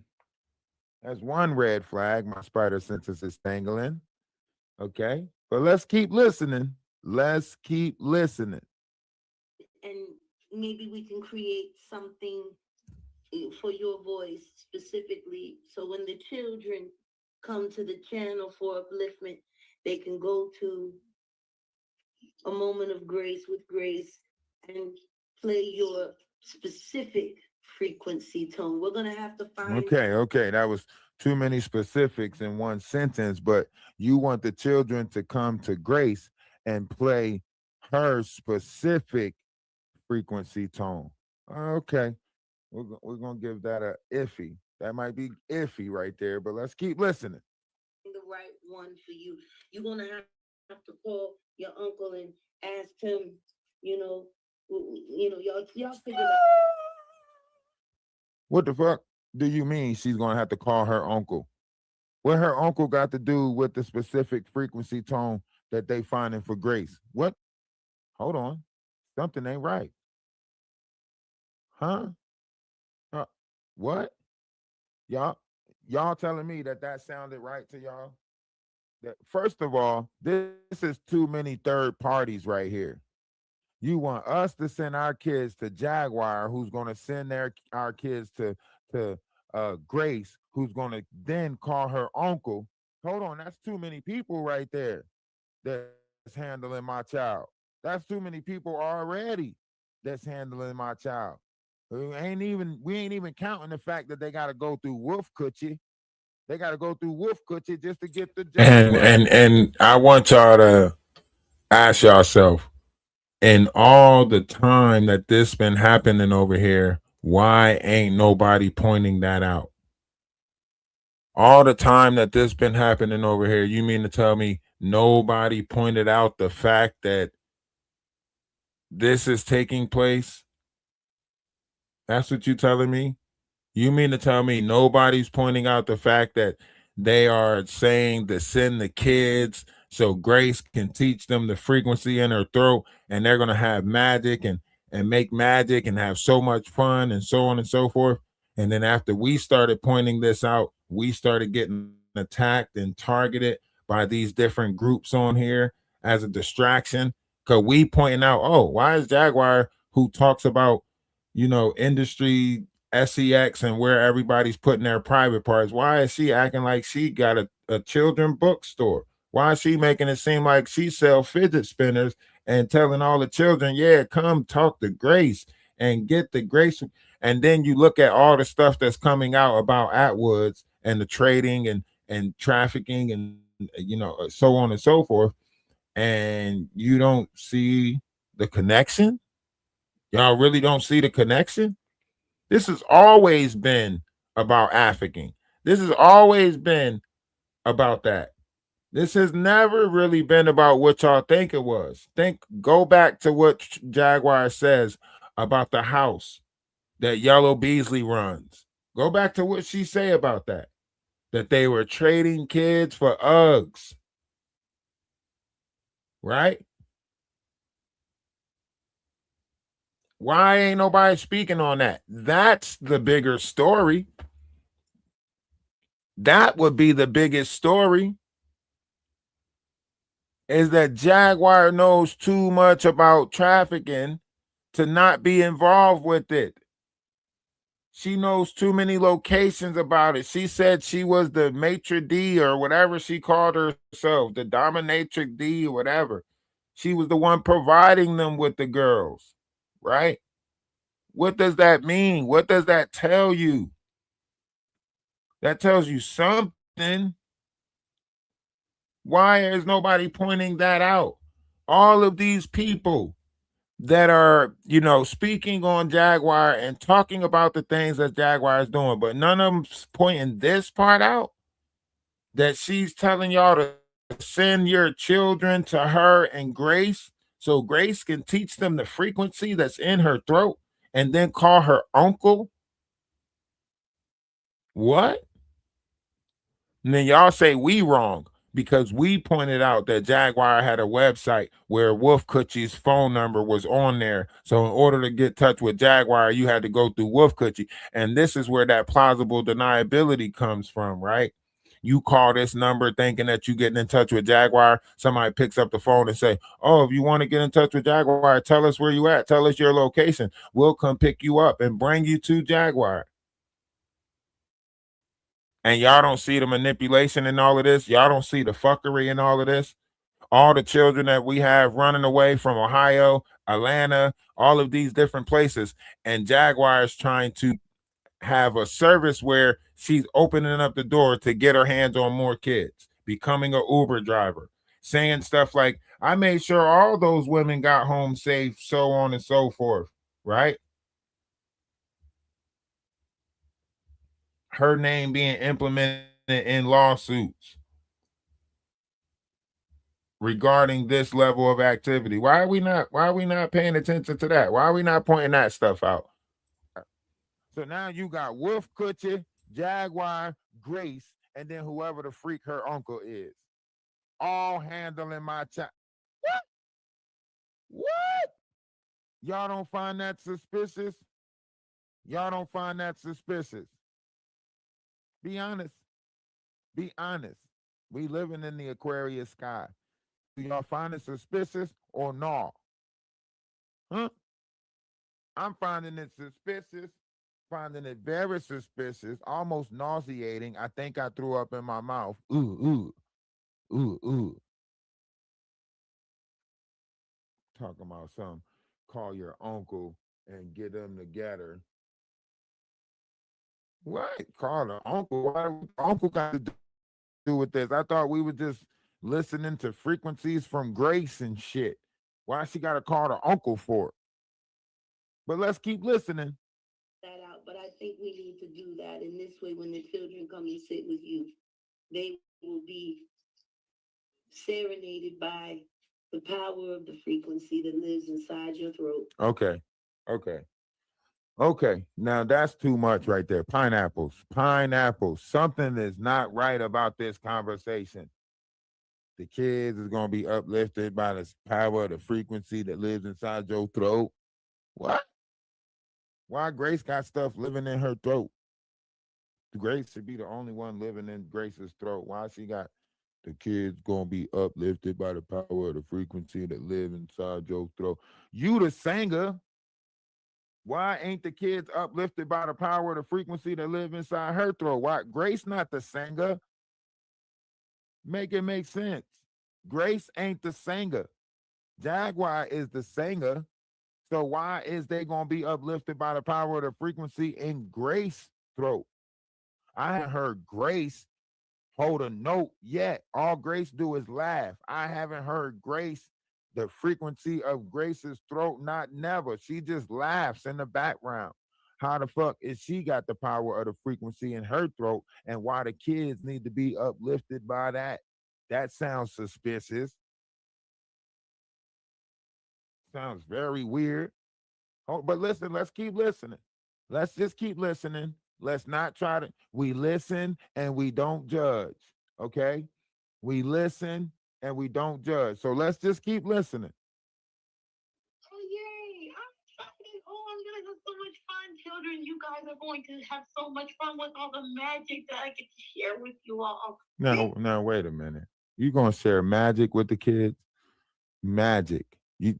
F: That's one red flag. My spider senses is tangling. Okay. But let's keep listening. Let's keep listening.
K: and maybe we can create something for your voice specifically. So when the children come to the channel for upliftment, they can go to a moment of grace with Grace and play your specific frequency tone. We're gonna have to find.
F: Okay. That was too many specifics in one sentence, but you want the children to come to Grace and play her specific frequency tone. Okay. We're going to give that a iffy. That might be iffy right there, but let's keep listening.
K: The right one for you. You're gonna have to call your uncle and ask him, you know, y'all figure out.
F: What the fuck do you mean she's going to have to call her uncle? What her uncle got to do with the specific frequency tone that they finding for Grace? What? Hold on. Something ain't right. Huh? What? Y'all telling me that sounded right to y'all? That, first of all, this is too many third parties right here. You want us to send our kids to Jaguar, who's going to send our kids to Grace, who's going to then call her uncle. Hold on, that's too many people right there that's handling my child. That's too many people already that's handling my child. We ain't even counting the fact that they got to go through Wolf Coochie. They got to go through Wolf Coochie just to get the
B: And
F: Jaguar.
B: and I want y'all to ask yourself, in all the time that this been happening over here, why ain't nobody pointing that out? All the time that this been happening over here, you mean to tell me nobody pointed out the fact that this is taking place? That's what you telling me? You mean to tell me nobody's pointing out the fact that they are saying to send the kids so Grace can teach them the frequency in her throat, and they're going to have magic and make magic and have so much fun and so on and so forth? And then after we started pointing this out, we started getting attacked and targeted by these different groups on here as a distraction, because we pointing out, oh, why is Jaguar, who talks about, industry sex and where everybody's putting their private parts, why is she acting like she got a children bookstore? Why is she making it seem like she sell fidget spinners and telling all the children, yeah, come talk to Grace and get the Grace? And then you look at all the stuff that's coming out about Atwoods and the trading and trafficking and so on and so forth, and you don't see the connection. Y'all really don't see the connection. This has always been about African. This has always been about that. This has never really been about what y'all think it was. Go back to what Jaguar says about the house that Yellow Beasley runs. Go back to what she say about that. That they were trading kids for Uggs. Right? Why ain't nobody speaking on that? That's the bigger story. That would be the biggest story.
F: is that Jaguar knows too much about trafficking to not be involved with it. She knows too many locations about it. She said she was the maitre d' or whatever she called herself, the dominatrix D or whatever. She was the one providing them with the girls, right? What does that mean? What does that tell you? That tells you something. Why is nobody pointing that out? All of these people that are, speaking on Jaguar and talking about the things that Jaguar is doing, but none of them's pointing this part out, that she's telling y'all to send your children to her and Grace so Grace can teach them the frequency that's in her throat and then call her uncle. What? And then y'all say we wrong because we pointed out that Jaguar had a website where Wolf Coochie's phone number was on there. So in order to get in touch with Jaguar, you had to go through Wolf Coochie. And this is where that plausible deniability comes from, right? You call this number thinking that you're getting in touch with Jaguar. Somebody picks up the phone and say, oh, if you want to get in touch with Jaguar, tell us where you at. Tell us your location. We'll come pick you up and bring you to Jaguar. And y'all don't see the manipulation in all of this. Y'all don't see the fuckery in all of this. All the children that we have running away from Ohio, Atlanta, all of these different places. And Jaguar is trying to have a service where she's opening up the door to get her hands on more kids, becoming an Uber driver, saying stuff like, I made sure all those women got home safe, so on and so forth, right? Her name being implemented in lawsuits regarding this level of activity. Why are we not paying attention to that? Why are we not pointing that stuff out? So now you got Wolf Coochie, Jaguar, Grace, and then whoever the freak her uncle is, all handling my child. What? Y'all don't find that suspicious? Y'all don't find that suspicious? Be honest. Be honest. We living in the Aquarius sky. Do y'all find it suspicious or no? Huh? I'm finding it suspicious, finding it very suspicious, almost nauseating. I think I threw up in my mouth. Ooh, ooh, ooh, ooh. Talking about some, call your uncle and get them together. What? Call the uncle? What uncle got to do with this? I thought we were just listening to frequencies from Grace and shit. Why she got to call the uncle for it? But let's keep listening.
K: That out, but I think we need to do that. And this way, when the children come and sit with you, they will be serenaded by the power of the frequency that lives inside your throat.
F: Okay. Now that's too much right there. Pineapples. Something is not right about this conversation. The kids is going to be uplifted by the power of the frequency that lives inside your throat. What? Why Grace got stuff living in her throat? Grace should be the only one living in Grace's throat. Why she got the kids going to be uplifted by the power of the frequency that live inside your throat? You the singer. Why ain't the kids uplifted by the power of the frequency that live inside her throat? Why Grace not the singer? Make it make sense. Grace ain't the singer. Jaguar is the singer. So why is they gonna be uplifted by the power of the frequency in Grace's throat? I haven't heard Grace hold a note yet. All Grace do is laugh. I haven't heard Grace, the frequency of Grace's throat, not never. She just laughs in the background. How the fuck is she got the power of the frequency in her throat, and why the kids need to be uplifted by that? That sounds suspicious. Sounds very weird. Oh, but listen, let's keep listening. Let's just keep listening. Let's not try to, we listen and we don't judge. Okay? We listen and we don't judge. So let's just keep listening.
K: Oh, yay. I'm excited. Oh, I'm going to have so much fun. Children, you guys are going to have so much fun with all the magic that I get to share with you all.
F: Now, wait a minute. You gonna share magic with the kids? Magic.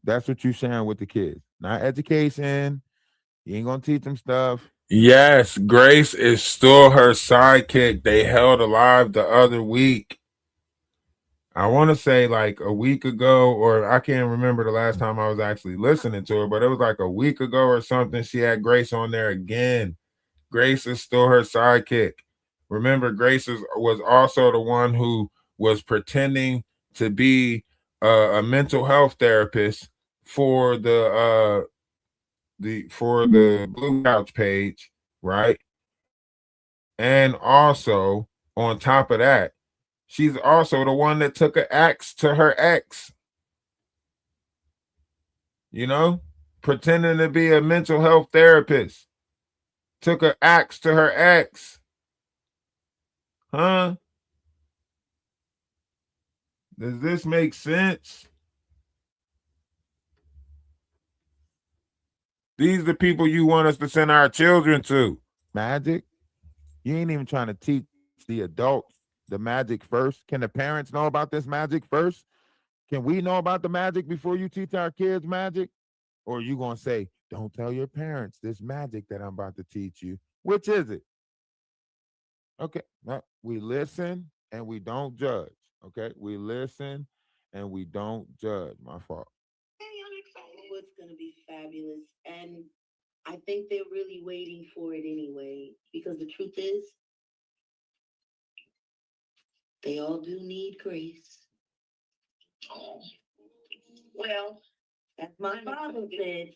F: That's what you sharing with the kids. Not education. You ain't gonna teach them stuff.
B: Yes, Grace is still her sidekick. They held alive the other week. I want to say like a week ago, or I can't remember the last time I was actually listening to her, but it was like a week ago or something. She had Grace on there again. Grace is still her sidekick. Remember, Grace was also the one who was pretending to be a mental health therapist for the Blue Couch page, right? And also on top of that, she's also the one that took an axe to her ex. You know, pretending to be a mental health therapist, took an axe to her ex. Huh? Does this make sense? These are the people you want us to send our children to.
F: Magic. You ain't even trying to teach the adults the magic first. Can the parents know about this magic first? Can we know about the magic before you teach our kids magic? Or are you gonna say, don't tell your parents this magic that I'm about to teach you? Which is it? Okay. Well, we listen and we don't judge. Okay. We listen and we don't judge. My fault.
K: Oh, it's gonna be fabulous. And I think they're really waiting for it anyway, because the truth is, they all do need grace. Oh, well, as my father said,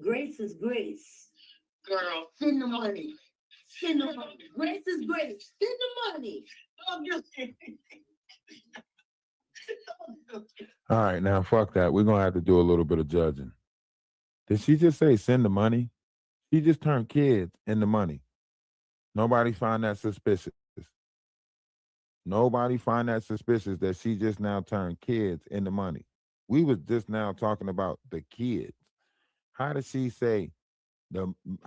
K: grace is grace. Girl, send the money. Send the money. Grace is grace. Send the money.
F: All right, now fuck that. We're gonna have to do a little bit of judging. Did she just say send the money? She just turned kids into money. Nobody find that suspicious. Nobody find that suspicious that she just now turned kids into money. We was just now talking about the kids. How did she say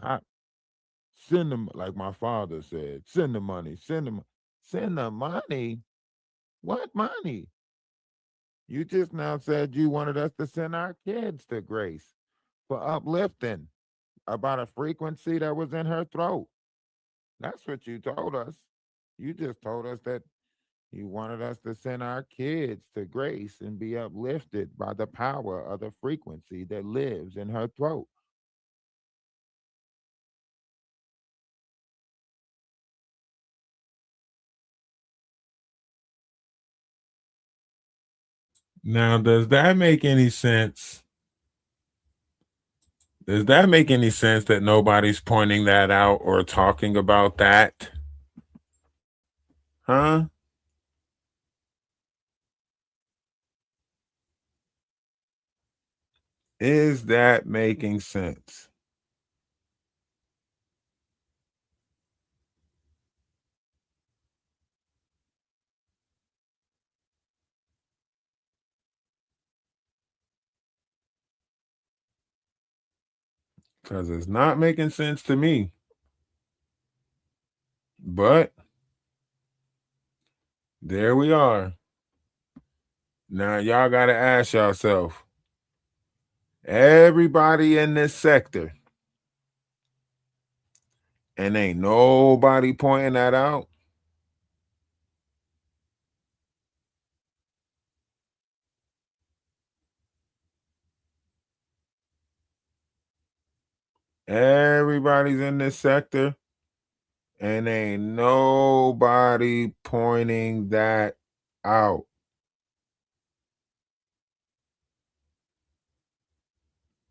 F: how, send them like my father said? Send the money. Send the money. What money? You just now said you wanted us to send our kids to Grace for uplifting about a frequency that was in her throat. That's what you told us. You just told us that you wanted us to send our kids to Grace and be uplifted by the power of the frequency that lives in her throat.
B: Now, does that make any sense? Does that make any sense that nobody's pointing that out or talking about that? Huh? Is that making sense? Because it's not making sense to me. But there we are. Now, y'all got to ask yourself, everybody in this sector, and ain't nobody pointing that out. Everybody's in this sector, and ain't nobody pointing that out.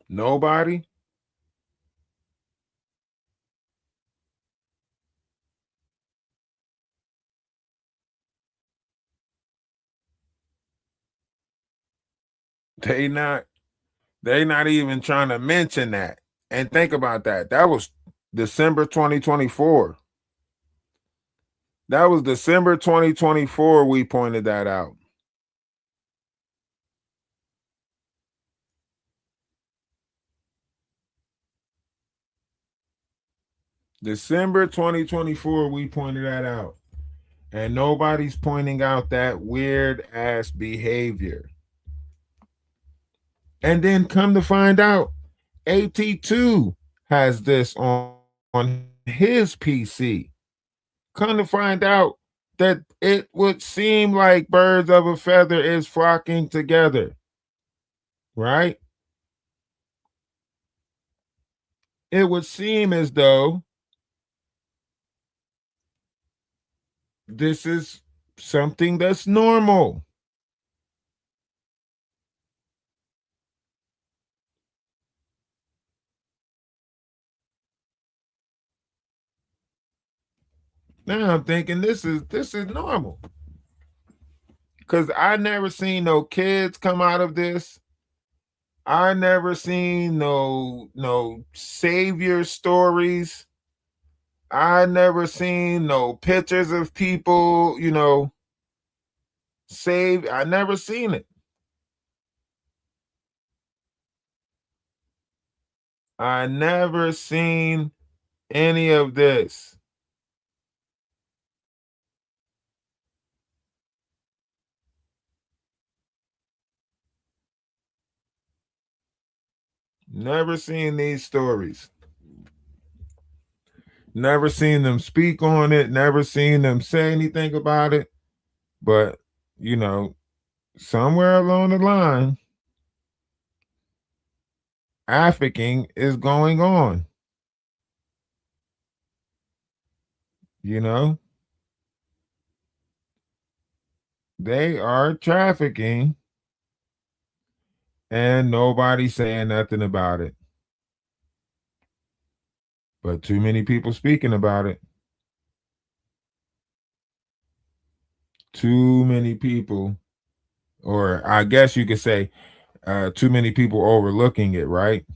B: Nobody? They not even trying to mention that. And think about that. That was December 2024. That was December 2024 we pointed that out. December 2024 we pointed that out.
F: And nobody's pointing out that weird ass behavior. And then come to find out, AT2 has this on his PC. Come to find out that it would seem like birds of a feather is flocking together, right? It would seem as though this is something that's normal. Now I'm thinking this is normal. Cause I never seen no kids come out of this. I never seen no savior stories. I never seen no pictures of people, saved. I never seen it. I never seen any of this. Never seen these stories. Never seen them speak on it. Never seen them say anything about it. But, somewhere along the line, trafficking is going on. You know, they are trafficking and nobody's saying nothing about it. But too many people speaking about it. Too many people, or I guess you could say, too many people overlooking it, right?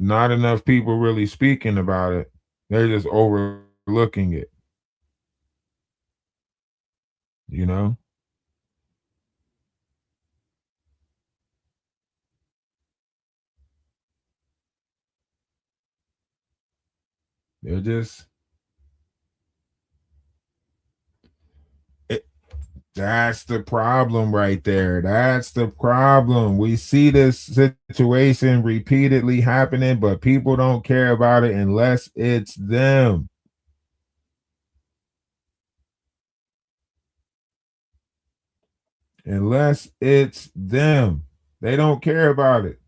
F: Not enough people really speaking about it. They're just overlooking it. You know? They're just it, that's the problem right there. That's the problem. We see this situation repeatedly happening, but people don't care about it unless it's them. Unless it's them. They don't care about it.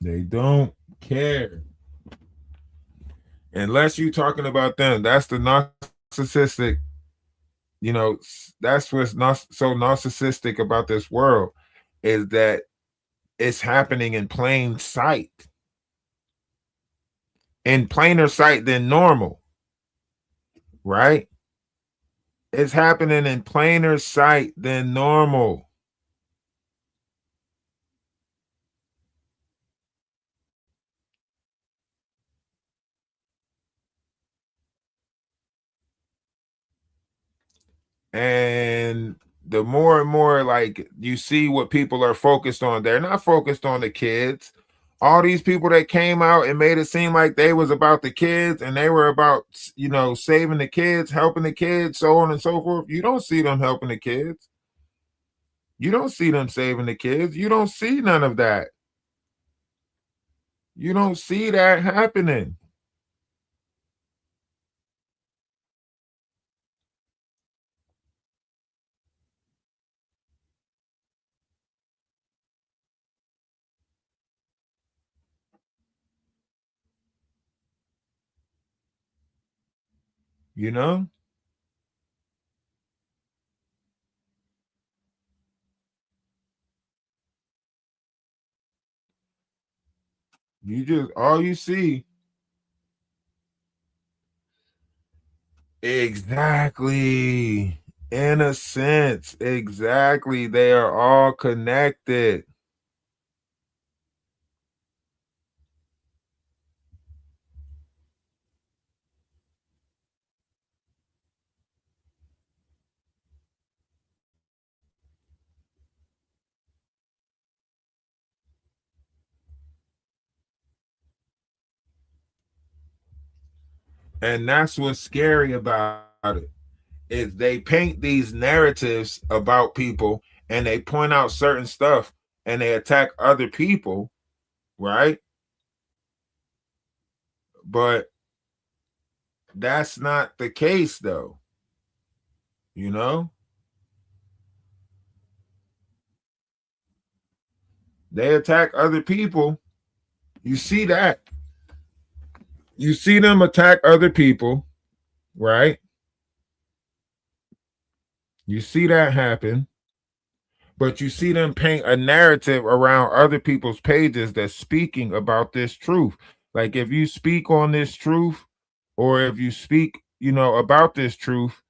F: They don't care. Unless you're talking about them. That's the narcissistic, that's what's not so narcissistic about this world is that it's happening in plain sight. In plainer sight than normal, right? It's happening in plainer sight than normal. And the more and more like you see what people are focused on, they're not focused on the kids. All these people that came out and made it seem like they was about the kids and they were about saving the kids, helping the kids, so on and so forth. You don't see them helping the kids. You don't see them saving the kids. You don't see none of that. You don't see that happening. You know? You just all you see. Exactly. In a sense, exactly. They are all connected. And that's what's scary about it, is they paint these narratives about people and they point out certain stuff and they attack other people, right? But that's not the case though, you know? They attack other people. You see that. You see them attack other people, right? You see that happen, but you see them paint a narrative around other people's pages that's speaking about this truth. Like if you speak on this truth, or if you speak, about this truth,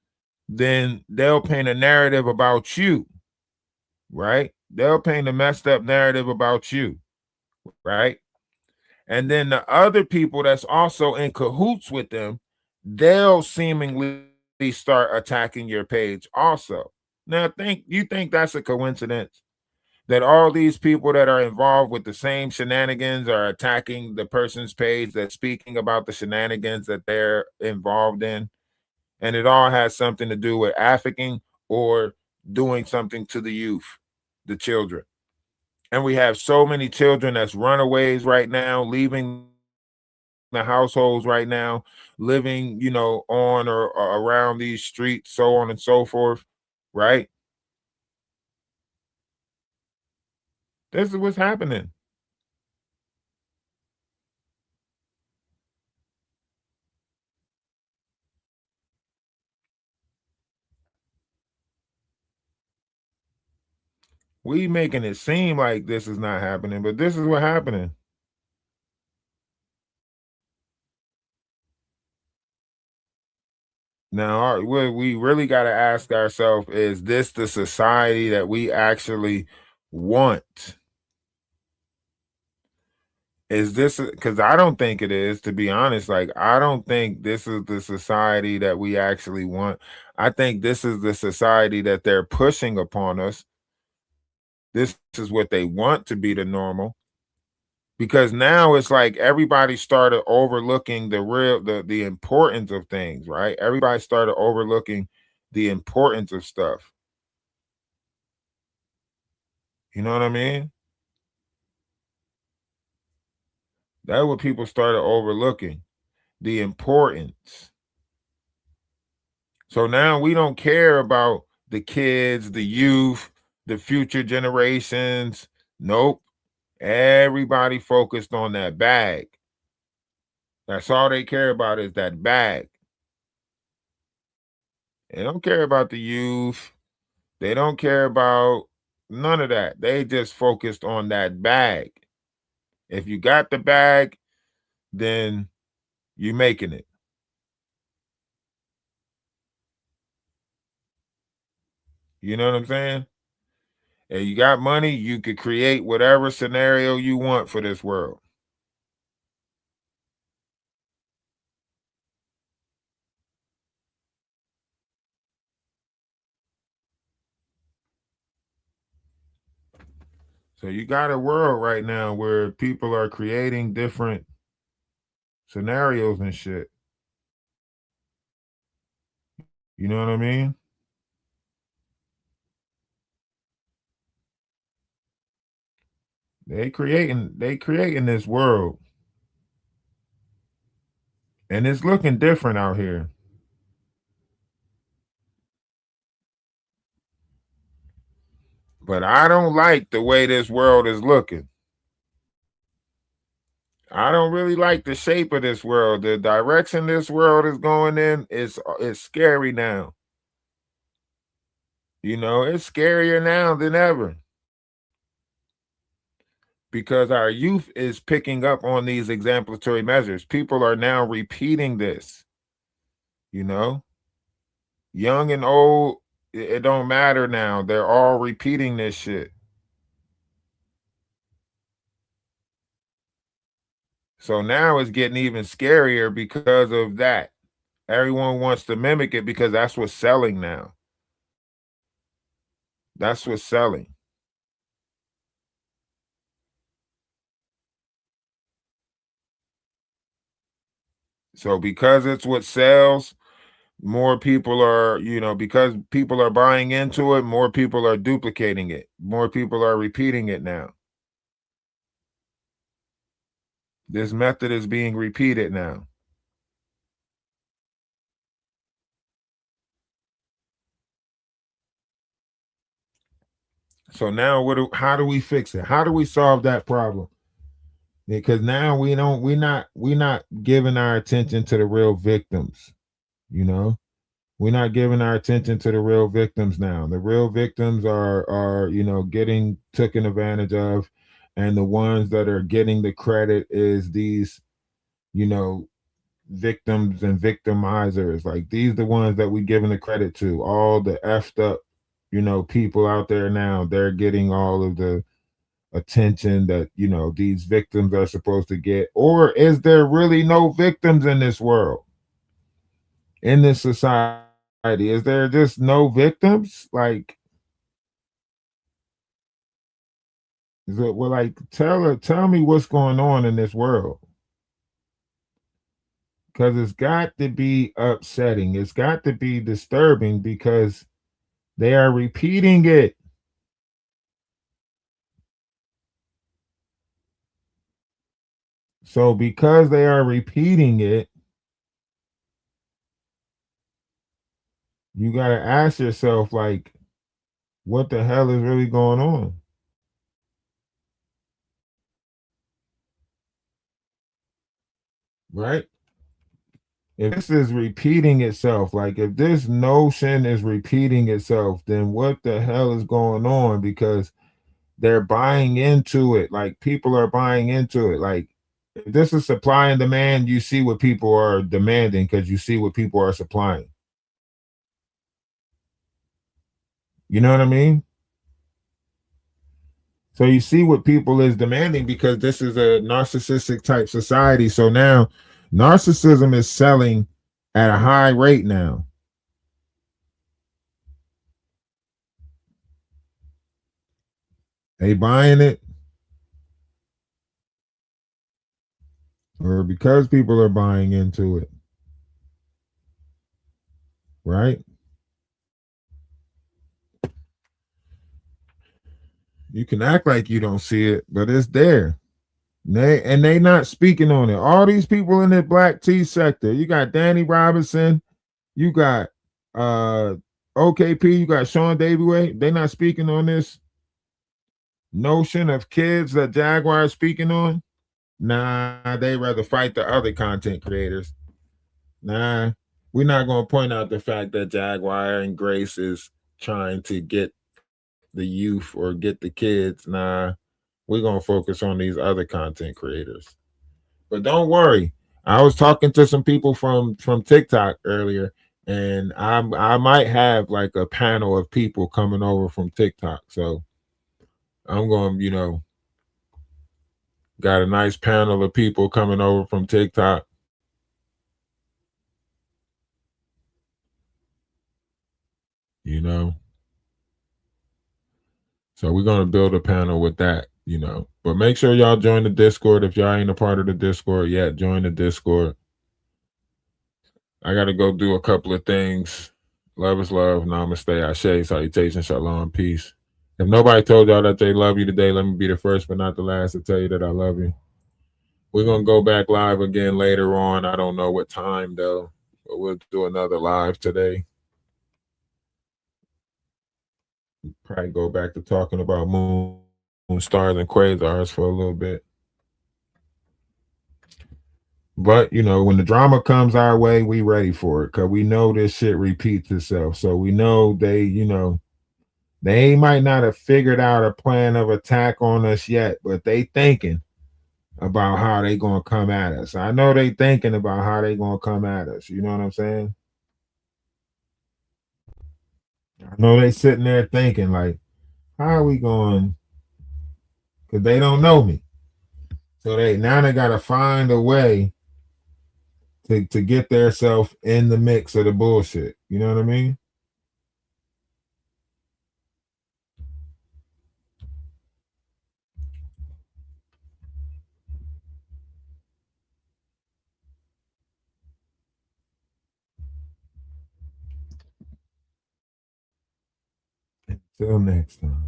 F: then they'll paint a narrative about you, right? They'll paint a messed up narrative about you, right? And then the other people that's also in cahoots with them, they'll seemingly start attacking your page also. Now, you think that's a coincidence that all these people that are involved with the same shenanigans are attacking the person's page that's speaking about the shenanigans that they're involved in? And it all has something to do with trafficking or doing something to the youth, the children. And we have so many children that's runaways right now, leaving the households right now, living, on or around these streets, so on and so forth, right? This is what's happening. We making it seem like this is not happening, but this is what's happening. Now, what we really got to ask ourselves, is this the society that we actually want? Is this, because I don't think it is, to be honest. Like, I don't think this is the society that we actually want. I think this is the society that they're pushing upon us. This is what they want to be the normal. Because now it's like everybody started overlooking the importance of things, right? Everybody started overlooking the importance of stuff. You know what I mean? That's what people started overlooking, the importance. So now we don't care about the kids, the youth, the future generations. Nope. Everybody focused on that bag. That's all they care about, is that bag. They don't care about the youth. They don't care about none of that. They just focused on that bag. If you got the bag, then you're making it. You know what I'm saying? And you got money, you could create whatever scenario you want for this world. So you got a world right now where people are creating different scenarios and shit. You know what I mean? They creating this world. And it's looking different out here. But I don't like the way this world is looking. I don't really like the shape of this world. The direction this world is going in is scary now. It's scarier now than ever. Because our youth is picking up on these exemplary measures. People are now repeating this. Young and old, it don't matter now. They're all repeating this shit. So now it's getting even scarier because of that. Everyone wants to mimic it because that's what's selling now. That's what's selling. So because it's what sells, more people are, because people are buying into it, more people are duplicating it. More people are repeating it now. This method is being repeated now. So now how do we fix it? How do we solve that problem? Because now we're not giving our attention to the real victims, you know? We're not giving our attention to the real victims now. The real victims are getting taken advantage of, and the ones that are getting the credit is these, victims and victimizers. Like these the ones that we giving the credit to. All the effed up, people out there now, they're getting all of the attention that these victims are supposed to get. Or is there really no victims in this world, in this society? Is there just no victims? Like, is it, well, like, tell me what's going on in this world, because it's got to be upsetting, it's got to be disturbing, because they are repeating it. So because they are repeating it, you got to ask yourself, like, what the hell is really going on? Right? If this is repeating itself, like if this notion is repeating itself, then what the hell is going on? Because they're buying into it. Like people are buying into it. Like if this is supply and demand, you see what people are demanding because you see what people are supplying. You know what I mean? So you see what people is demanding because this is a narcissistic type society. So now narcissism is selling at a high rate now. They buying it, or because people are buying into it, right? You can act like you don't see it, but it's there. They not speaking on it. All these people in the black tea sector, you got Danny Robinson, you got OKP, you got Sean Davey. They not speaking on this notion of kids that Jaguar is speaking on. Nah, they rather fight the other content creators. Nah, we're not gonna point out the fact that Jaguar and Grace is trying to get the youth or get the kids. Nah, we're gonna focus on these other content creators. But don't worry, I was talking to some people from TikTok earlier, and I might have like a panel of people coming over from TikTok. So I'm going, got a nice panel of people coming over from TikTok. So we're gonna build a panel with that, But make sure y'all join the Discord. If y'all ain't a part of the Discord yet, join the Discord. I gotta go do a couple of things. Love is love. Namaste. Ashe. Salutation. Shalom. Peace. If nobody told y'all that they love you today, let me be the first but not the last to tell you that I love you. We're gonna go back live again later on. I don't know what time though, but we'll do another live today. Probably go back to talking about moon stars and quasars for a little bit. But when the drama comes our way, we ready for it because we know this shit repeats itself. So we know they might not have figured out a plan of attack on us yet, but they thinking about how they gonna come at us. I know they thinking about how they gonna come at us. You know what I'm saying? I know they sitting there thinking like, how are we going? Because they don't know me. So they gotta find a way to get themselves in the mix of the bullshit. You know what I mean?
B: Till next time.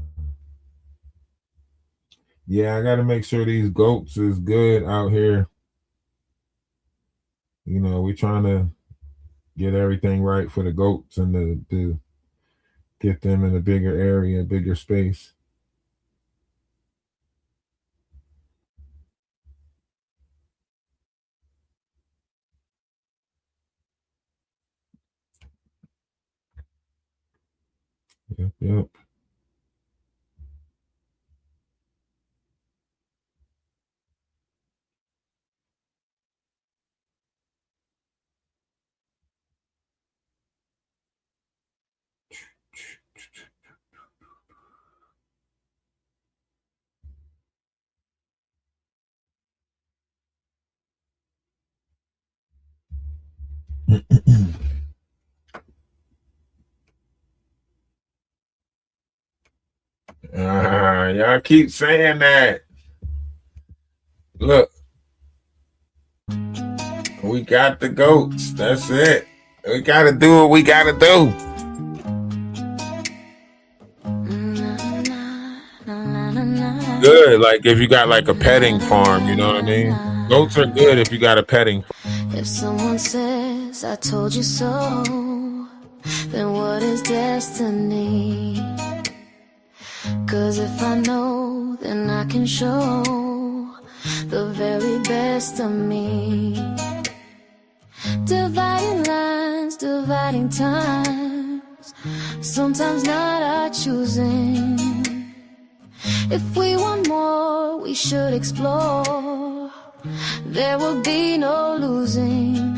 B: Yeah, I got to make sure these goats is good out here. You know, we're trying to get everything right for the goats and to get them in a bigger area, bigger space. Yep, yep. Y'all keep saying that. Look, we got the goats. That's it. We got to do what we got to do. Good, like if you got like a petting farm, you know what I mean? Goats are good if you got a petting farm.
A: If someone says I told you so, then what is destiny? 'Cause if I know, then I can show the very best of me. Dividing lines, dividing times, sometimes not our choosing. If we want more, we should explore. There will be no losing.